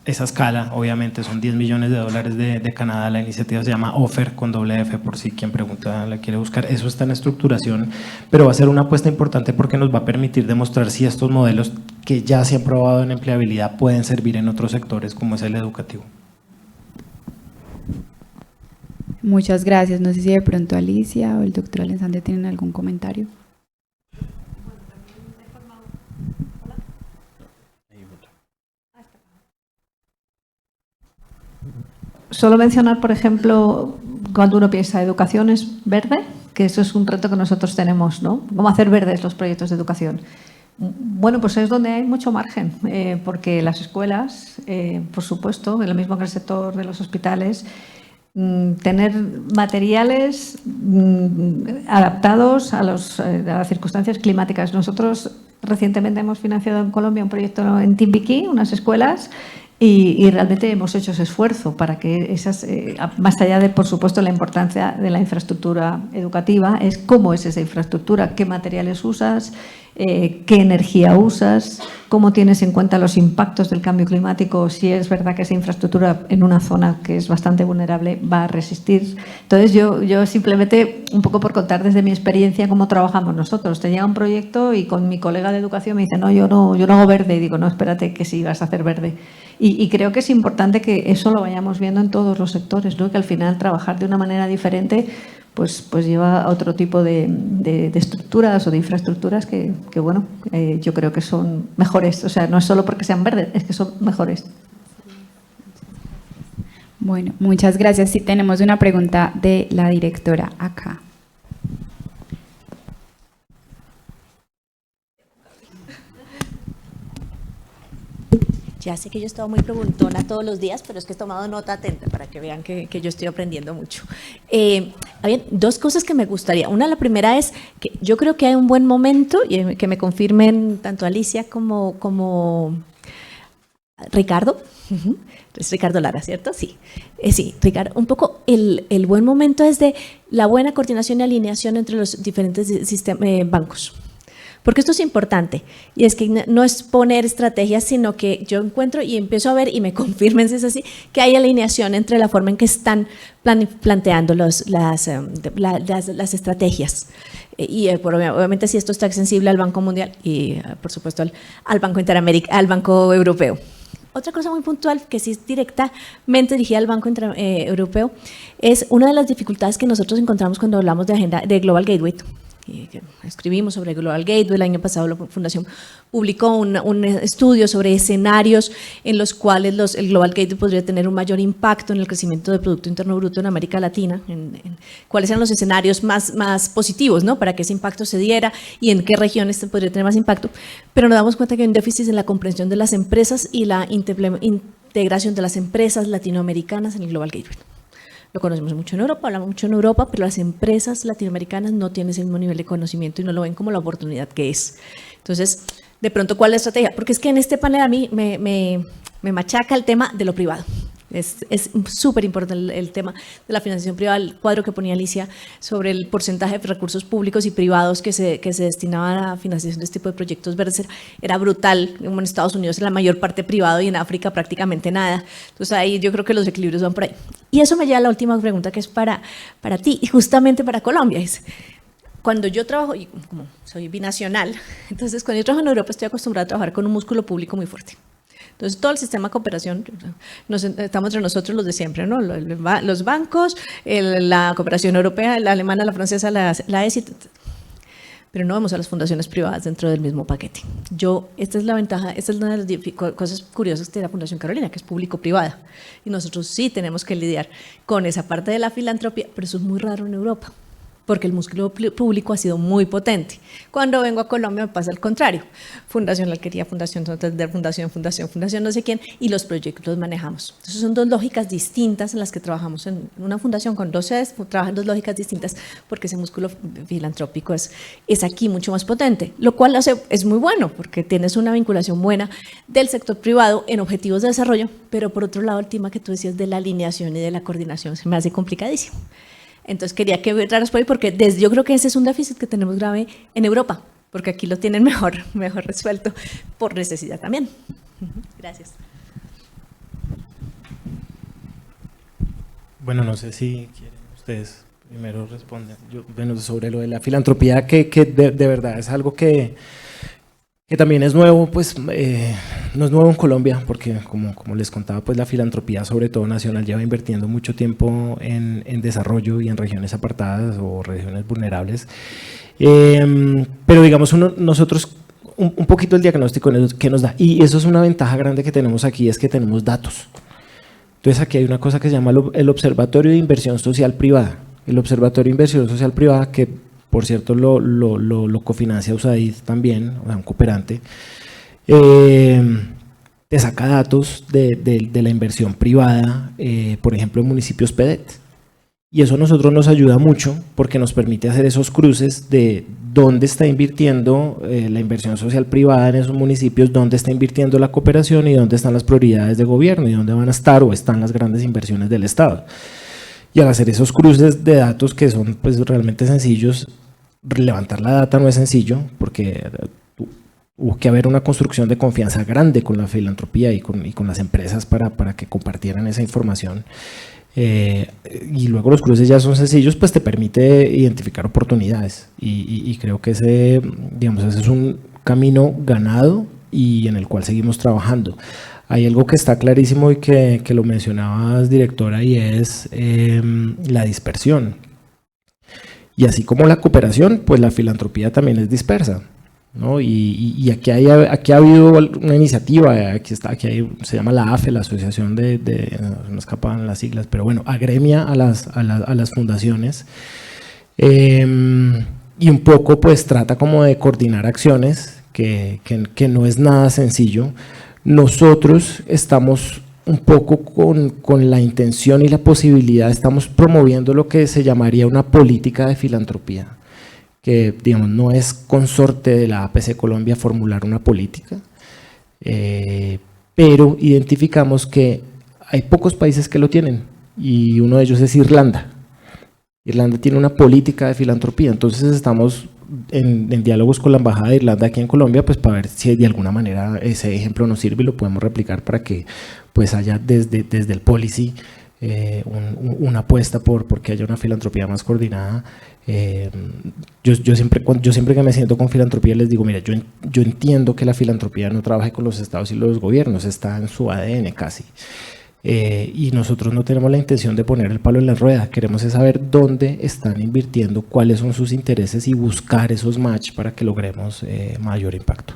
Esa escala, obviamente, son $10 millones de Canadá. La iniciativa se llama OFER, con doble F, por si quien pregunta la quiere buscar. Eso está en estructuración, pero va a ser una apuesta importante porque nos va a permitir demostrar si estos modelos que ya se han probado en empleabilidad pueden servir en otros sectores, como es el educativo. Muchas gracias. No sé si de pronto Alicia o el doctor Alexander tienen algún comentario. Solo mencionar, por ejemplo, cuando uno piensa educación es verde, que eso es un reto que nosotros tenemos, ¿no? ¿Cómo hacer verdes los proyectos de educación? Bueno, pues es donde hay mucho margen, porque las escuelas, por supuesto, lo mismo que el sector de los hospitales, tener materiales adaptados a las circunstancias climáticas. Nosotros recientemente hemos financiado en Colombia un proyecto en Timbiquí, unas escuelas, y realmente hemos hecho ese esfuerzo para que esas, más allá de, por supuesto, la importancia de la infraestructura educativa, es cómo es esa infraestructura, qué materiales usas, qué energía usas, cómo tienes en cuenta los impactos del cambio climático, si es verdad que esa infraestructura en una zona que es bastante vulnerable va a resistir. Entonces yo simplemente, un poco por contar desde mi experiencia cómo trabajamos nosotros, tenía un proyecto y con mi colega de educación me dice, no, yo no hago verde, y digo, no, espérate que sí vas a hacer verde. Y creo que es importante que eso lo vayamos viendo en todos los sectores, ¿no? Que al final trabajar de una manera diferente pues lleva a otro tipo de estructuras o de infraestructuras que bueno, yo creo que son mejores. O sea, no es solo porque sean verdes, es que son mejores. Bueno, muchas gracias. Sí, tenemos una pregunta de la directora acá. Ya sé que yo he estado muy preguntona todos los días, pero es que he tomado nota atenta para que vean que yo estoy aprendiendo mucho. Bien, dos cosas que me gustaría. Una, la primera es que yo creo que hay un buen momento, y que me confirmen tanto Alicia como Ricardo. Es Ricardo Lara, ¿cierto? Sí. Sí, Ricardo, un poco el buen momento es de la buena coordinación y alineación entre los diferentes bancos. Porque esto es importante, y es que no es poner estrategias, sino que yo encuentro y empiezo a ver, y me confirmen si es así, que hay alineación entre la forma en que están planteando las estrategias. Y obviamente si esto está extensible al Banco Mundial y por supuesto al Banco Interamericano, al Banco Europeo. Otra cosa muy puntual, que sí es directamente dirigida al Banco Europeo, es una de las dificultades que nosotros encontramos cuando hablamos de Global Gateway. Que escribimos sobre Global Gateway. El año pasado la Fundación publicó un estudio sobre escenarios en los cuales el Global Gateway podría tener un mayor impacto en el crecimiento del Producto Interno Bruto en América Latina, en cuáles eran los escenarios más positivos, ¿no? Para que ese impacto se diera y en qué regiones podría tener más impacto. Pero nos damos cuenta que hay un déficit en la comprensión de las empresas y la integración de las empresas latinoamericanas en el Global Gateway. Lo conocemos mucho en Europa, hablamos mucho en Europa, pero las empresas latinoamericanas no tienen ese mismo nivel de conocimiento y no lo ven como la oportunidad que es. Entonces, de pronto, ¿cuál es la estrategia? Porque es que en este panel a mí me machaca el tema de lo privado. Es súper importante el tema de la financiación privada. El cuadro que ponía Alicia sobre el porcentaje de recursos públicos y privados que se destinaban a financiación de este tipo de proyectos verdes era brutal. Como en Estados Unidos la mayor parte privado y en África prácticamente nada. Entonces ahí yo creo que los equilibrios van por ahí. Y eso me lleva a la última pregunta, que es para ti y justamente para Colombia. Es, cuando yo trabajo, y como soy binacional, entonces cuando yo trabajo en Europa estoy acostumbrada a trabajar con un músculo público muy fuerte. Entonces, todo el sistema de cooperación, estamos entre nosotros los de siempre, ¿no? Los bancos, la cooperación europea, la alemana, la francesa, la ESI, pero no vemos a las fundaciones privadas dentro del mismo paquete. Esta es la ventaja, esta es una de las cosas curiosas de la Fundación Carolina, que es público-privada. Y nosotros sí tenemos que lidiar con esa parte de la filantropía, pero eso es muy raro en Europa. porque el músculo público ha sido muy potente. Cuando vengo a Colombia me pasa al contrario. Fundación La Alquería, Fundación Santander, Fundación no sé quién, y los proyectos los manejamos. Entonces son dos lógicas distintas en las que trabajamos en una fundación con 2 sedes, trabajan 2 lógicas distintas porque ese músculo filantrópico es aquí mucho más potente, lo cual es muy bueno porque tienes una vinculación buena del sector privado en objetivos de desarrollo, pero por otro lado el tema que tú decías de la alineación y de la coordinación se me hace complicadísimo. Entonces quería que entraras por ahí porque yo creo que ese es un déficit que tenemos grave en Europa, porque aquí lo tienen mejor resuelto por necesidad también. Gracias. Bueno, no sé si quieren ustedes primero responder. Bueno, sobre lo de la filantropía, que de verdad es algo que también es nuevo, pues no es nuevo en Colombia, porque como les contaba, pues la filantropía, sobre todo nacional, lleva invirtiendo mucho tiempo en desarrollo y en regiones apartadas o regiones vulnerables. Pero digamos, nosotros, un poquito el diagnóstico que nos da, y eso es una ventaja grande que tenemos aquí, es que tenemos datos. Entonces aquí hay una cosa que se llama el Observatorio de Inversión Social Privada. El Observatorio de Inversión Social Privada, que por cierto lo cofinancia USAID también, o sea, un cooperante, te saca datos de la inversión privada, por ejemplo en municipios PEDET. Y eso a nosotros nos ayuda mucho porque nos permite hacer esos cruces de dónde está invirtiendo la inversión social privada en esos municipios, dónde está invirtiendo la cooperación y dónde están las prioridades de gobierno y dónde van a estar o están las grandes inversiones del Estado. Y al hacer esos cruces de datos que son pues realmente sencillos, levantar la data no es sencillo porque hubo que haber una construcción de confianza grande con la filantropía y con las empresas para que compartieran esa información. Y luego los cruces ya son sencillos, pues te permite identificar oportunidades y creo que ese es un camino ganado y en el cual seguimos trabajando. Hay algo que está clarísimo y que lo mencionabas, directora, y es la dispersión. Y así como la cooperación, pues la filantropía también es dispersa, ¿no? Y aquí ha habido una iniciativa, se llama la AFE, la Asociación no me escapan las siglas, pero bueno, agremia a las fundaciones y un poco pues trata como de coordinar acciones que no es nada sencillo. Nosotros estamos un poco con la intención y la posibilidad, estamos promoviendo lo que se llamaría una política de filantropía, que digamos no es consorte de la APC Colombia formular una política, pero identificamos que hay pocos países que lo tienen y uno de ellos es Irlanda. Irlanda tiene una política de filantropía, entonces estamos en diálogos con la Embajada de Irlanda aquí en Colombia, pues para ver si de alguna manera ese ejemplo nos sirve y lo podemos replicar para que pues haya desde el policy una apuesta porque haya una filantropía más coordinada. Yo siempre que me siento con filantropía les digo, mira, yo entiendo que la filantropía no trabaje con los estados y los gobiernos, está en su ADN casi. Y nosotros no tenemos la intención de poner el palo en la rueda, queremos es saber dónde están invirtiendo, cuáles son sus intereses y buscar esos match para que logremos mayor impacto.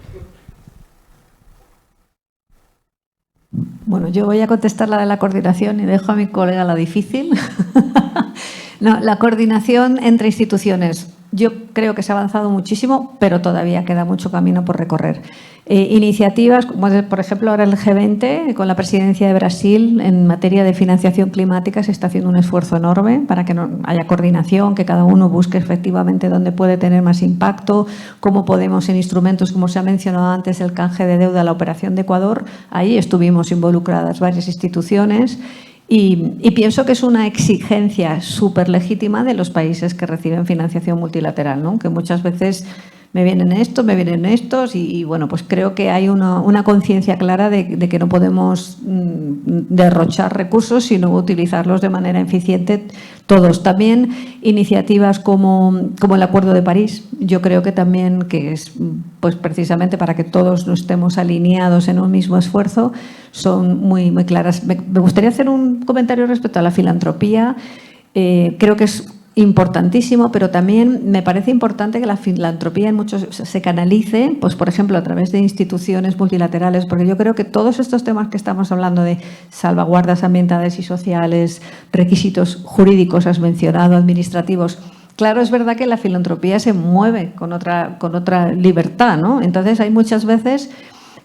Bueno, yo voy a contestar la de la coordinación y dejo a mi colega la difícil. No, la coordinación entre instituciones. Yo creo que se ha avanzado muchísimo, pero todavía queda mucho camino por recorrer. Iniciativas como, por ejemplo, ahora el G20, con la presidencia de Brasil, en materia de financiación climática, se está haciendo un esfuerzo enorme para que no haya coordinación, que cada uno busque efectivamente dónde puede tener más impacto, cómo podemos en instrumentos, como se ha mencionado antes, el canje de deuda, la operación de Ecuador. Ahí estuvimos involucradas varias instituciones. Y pienso que es una exigencia súper legítima de los países que reciben financiación multilateral, ¿no? Que muchas veces me vienen estos y bueno, pues creo que hay una conciencia clara de que no podemos derrochar recursos, sino utilizarlos de manera eficiente todos. También iniciativas como el Acuerdo de París, yo creo que también que es pues precisamente para que todos no estemos alineados en un mismo esfuerzo, son muy, muy claras. Me gustaría hacer un comentario respecto a la filantropía. Creo que es importantísimo, pero también me parece importante que la filantropía en muchos se canalice, pues por ejemplo a través de instituciones multilaterales, porque yo creo que todos estos temas que estamos hablando de salvaguardas ambientales y sociales, requisitos jurídicos, has mencionado, administrativos, claro, es verdad que la filantropía se mueve con otra libertad, ¿no? Entonces hay muchas veces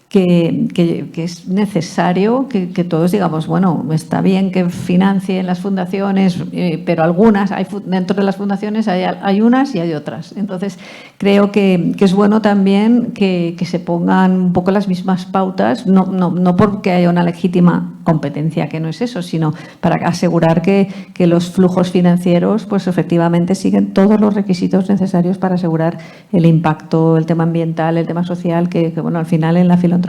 que es necesario que todos digamos, bueno, está bien que financien las fundaciones, pero algunas, dentro de las fundaciones hay unas y hay otras. Entonces, creo que es bueno también que se pongan un poco las mismas pautas, no porque haya una legítima competencia, que no es eso, sino para asegurar que los flujos financieros pues efectivamente siguen todos los requisitos necesarios para asegurar el impacto, el tema ambiental, el tema social, que bueno, al final en la filantropía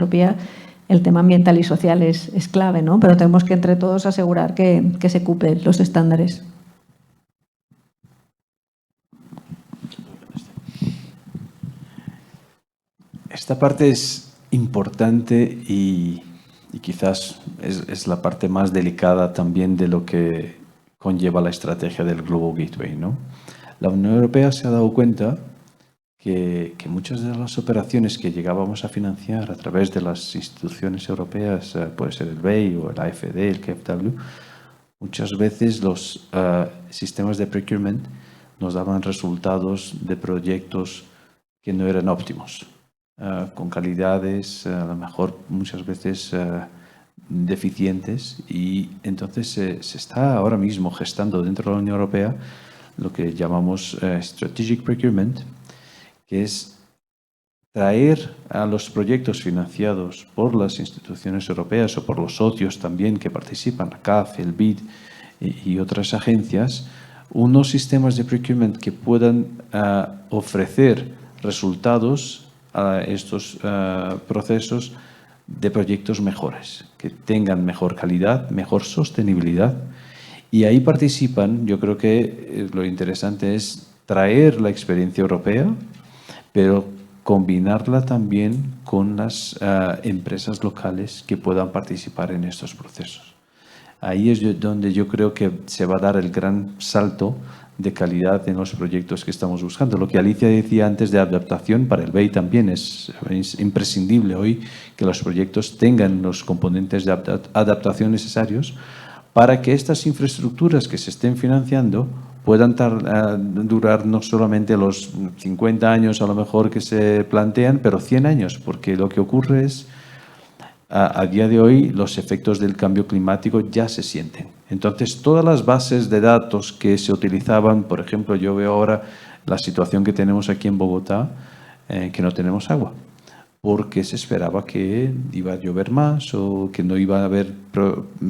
el tema ambiental y social es clave, ¿no? Pero tenemos que entre todos asegurar que se cumplen los estándares. Esta parte es importante y quizás es la parte más delicada también de lo que conlleva la estrategia del Global Gateway, ¿no? La Unión Europea se ha dado cuenta que muchas de las operaciones que llegábamos a financiar a través de las instituciones europeas, puede ser el BEI o el AFD, el KfW, muchas veces los sistemas de procurement nos daban resultados de proyectos que no eran óptimos. Con calidades a lo mejor muchas veces deficientes, y entonces se está ahora mismo gestando dentro de la Unión Europea lo que llamamos Strategic Procurement, que es traer a los proyectos financiados por las instituciones europeas o por los socios también que participan, la CAF, el BID y otras agencias, unos sistemas de procurement que puedan ofrecer resultados a estos procesos de proyectos mejores, que tengan mejor calidad, mejor sostenibilidad. Y ahí participan, yo creo que lo interesante es traer la experiencia europea, pero combinarla también con las empresas locales que puedan participar en estos procesos. Ahí es donde yo creo que se va a dar el gran salto de calidad en los proyectos que estamos buscando. Lo que Alicia decía antes de adaptación, para el BEI también es imprescindible hoy que los proyectos tengan los componentes de adaptación necesarios para que estas infraestructuras que se estén financiando puedan durar no solamente los 50 años a lo mejor que se plantean, pero 100 años, porque lo que ocurre es, a día de hoy, los efectos del cambio climático ya se sienten. Entonces, todas las bases de datos que se utilizaban, por ejemplo, yo veo ahora la situación que tenemos aquí en Bogotá, que no tenemos agua, porque se esperaba que iba a llover más o que no iba a haber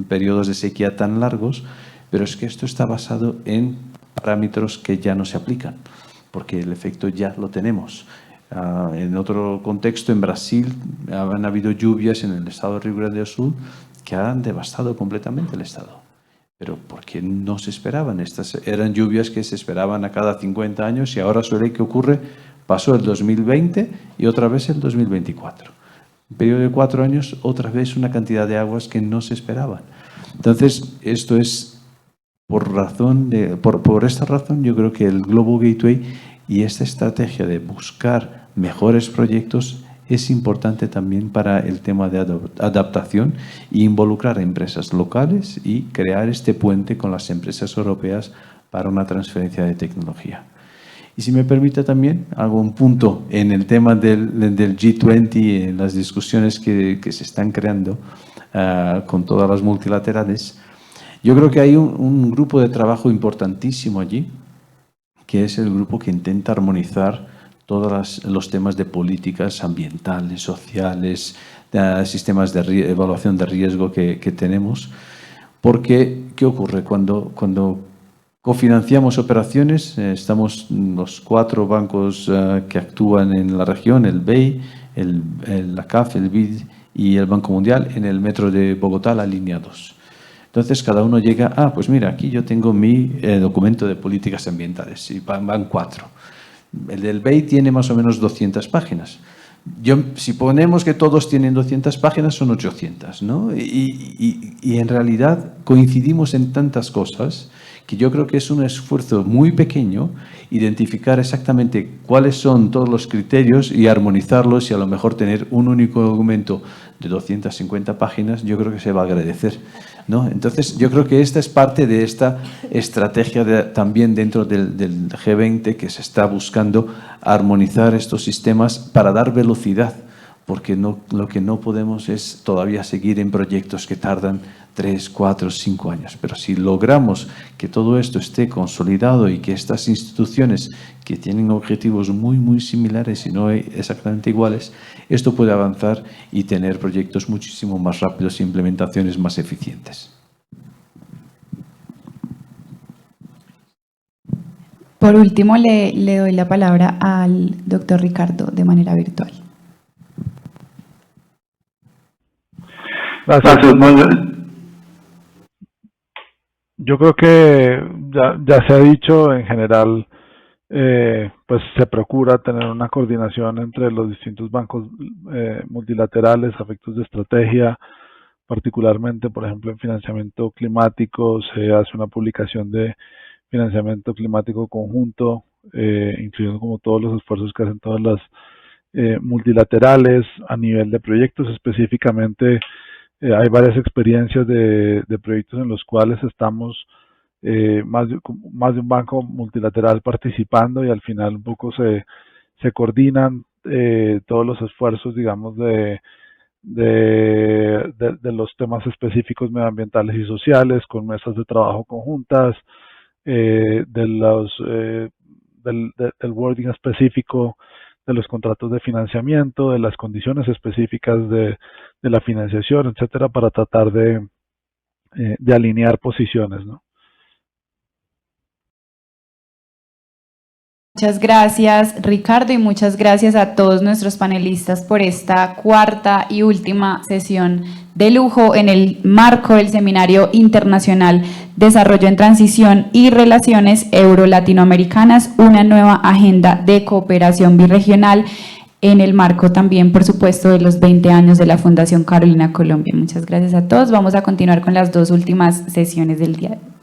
periodos de sequía tan largos, pero es que esto está basado en parámetros que ya no se aplican, porque el efecto ya lo tenemos. En otro contexto, en Brasil, han habido lluvias en el estado de Rio Grande do Sul que han devastado completamente el estado. Pero porque no se esperaban. Estas eran lluvias que se esperaban a cada 50 años y ahora suele que ocurre, pasó el 2020 y otra vez el 2024. Un periodo de 4 años, otra vez una cantidad de aguas que no se esperaban. Entonces, esto es por esta razón, yo creo que el Global Gateway y esta estrategia de buscar mejores proyectos es importante también para el tema de adaptación e involucrar a empresas locales y crear este puente con las empresas europeas para una transferencia de tecnología. Y si me permite también, hago un punto en el tema del G20, en las discusiones que se están creando con todas las multilaterales. Yo creo que hay un grupo de trabajo importantísimo allí, que es el grupo que intenta armonizar todos los temas de políticas ambientales, sociales, sistemas de evaluación de riesgo que tenemos. Porque, ¿qué ocurre? Cuando cofinanciamos operaciones, estamos los 4 bancos que actúan en la región, el BEI, la CAF, el BID y el Banco Mundial, en el metro de Bogotá, la línea 2. Entonces, cada uno llega, pues mira, aquí yo tengo mi documento de políticas ambientales, y van 4. El del BEI tiene más o menos 200 páginas. Si ponemos que todos tienen 200 páginas, son 800, ¿no? Y en realidad coincidimos en tantas cosas que yo creo que es un esfuerzo muy pequeño identificar exactamente cuáles son todos los criterios y armonizarlos, y a lo mejor tener un único documento de 250 páginas, yo creo que se va a agradecer ¿no? Entonces, yo creo que esta es parte de esta estrategia también dentro del G20, que se está buscando armonizar estos sistemas para dar velocidad, porque lo que no podemos es todavía seguir en proyectos que tardan 3, 4, 5 años. Pero si logramos que todo esto esté consolidado y que estas instituciones que tienen objetivos muy, muy similares y no exactamente iguales, esto puede avanzar y tener proyectos muchísimo más rápidos e implementaciones más eficientes. Por último, le doy la palabra al doctor Ricardo de manera virtual. Gracias. Yo creo que ya se ha dicho, en general, pues se procura tener una coordinación entre los distintos bancos multilaterales a efectos de estrategia, particularmente, por ejemplo, en financiamiento climático. Se hace una publicación de financiamiento climático conjunto, incluyendo como todos los esfuerzos que hacen todas las multilaterales. A nivel de proyectos específicamente, hay varias experiencias de proyectos en los cuales estamos más de un banco multilateral participando, y al final un poco se coordinan todos los esfuerzos, digamos, de los temas específicos medioambientales y sociales, con mesas de trabajo conjuntas, del wording específico de los contratos de financiamiento, de las condiciones específicas de la financiación, etcétera, para tratar de alinear posiciones, ¿no? Muchas gracias, Ricardo, y muchas gracias a todos nuestros panelistas por esta cuarta y última sesión de lujo en el marco del Seminario Internacional Desarrollo en Transición y Relaciones Euro-Latinoamericanas, una nueva agenda de cooperación birregional, en el marco también, por supuesto, de los 20 años de la Fundación Carolina Colombia. Muchas gracias a todos. Vamos a continuar con las dos últimas sesiones del día de hoy.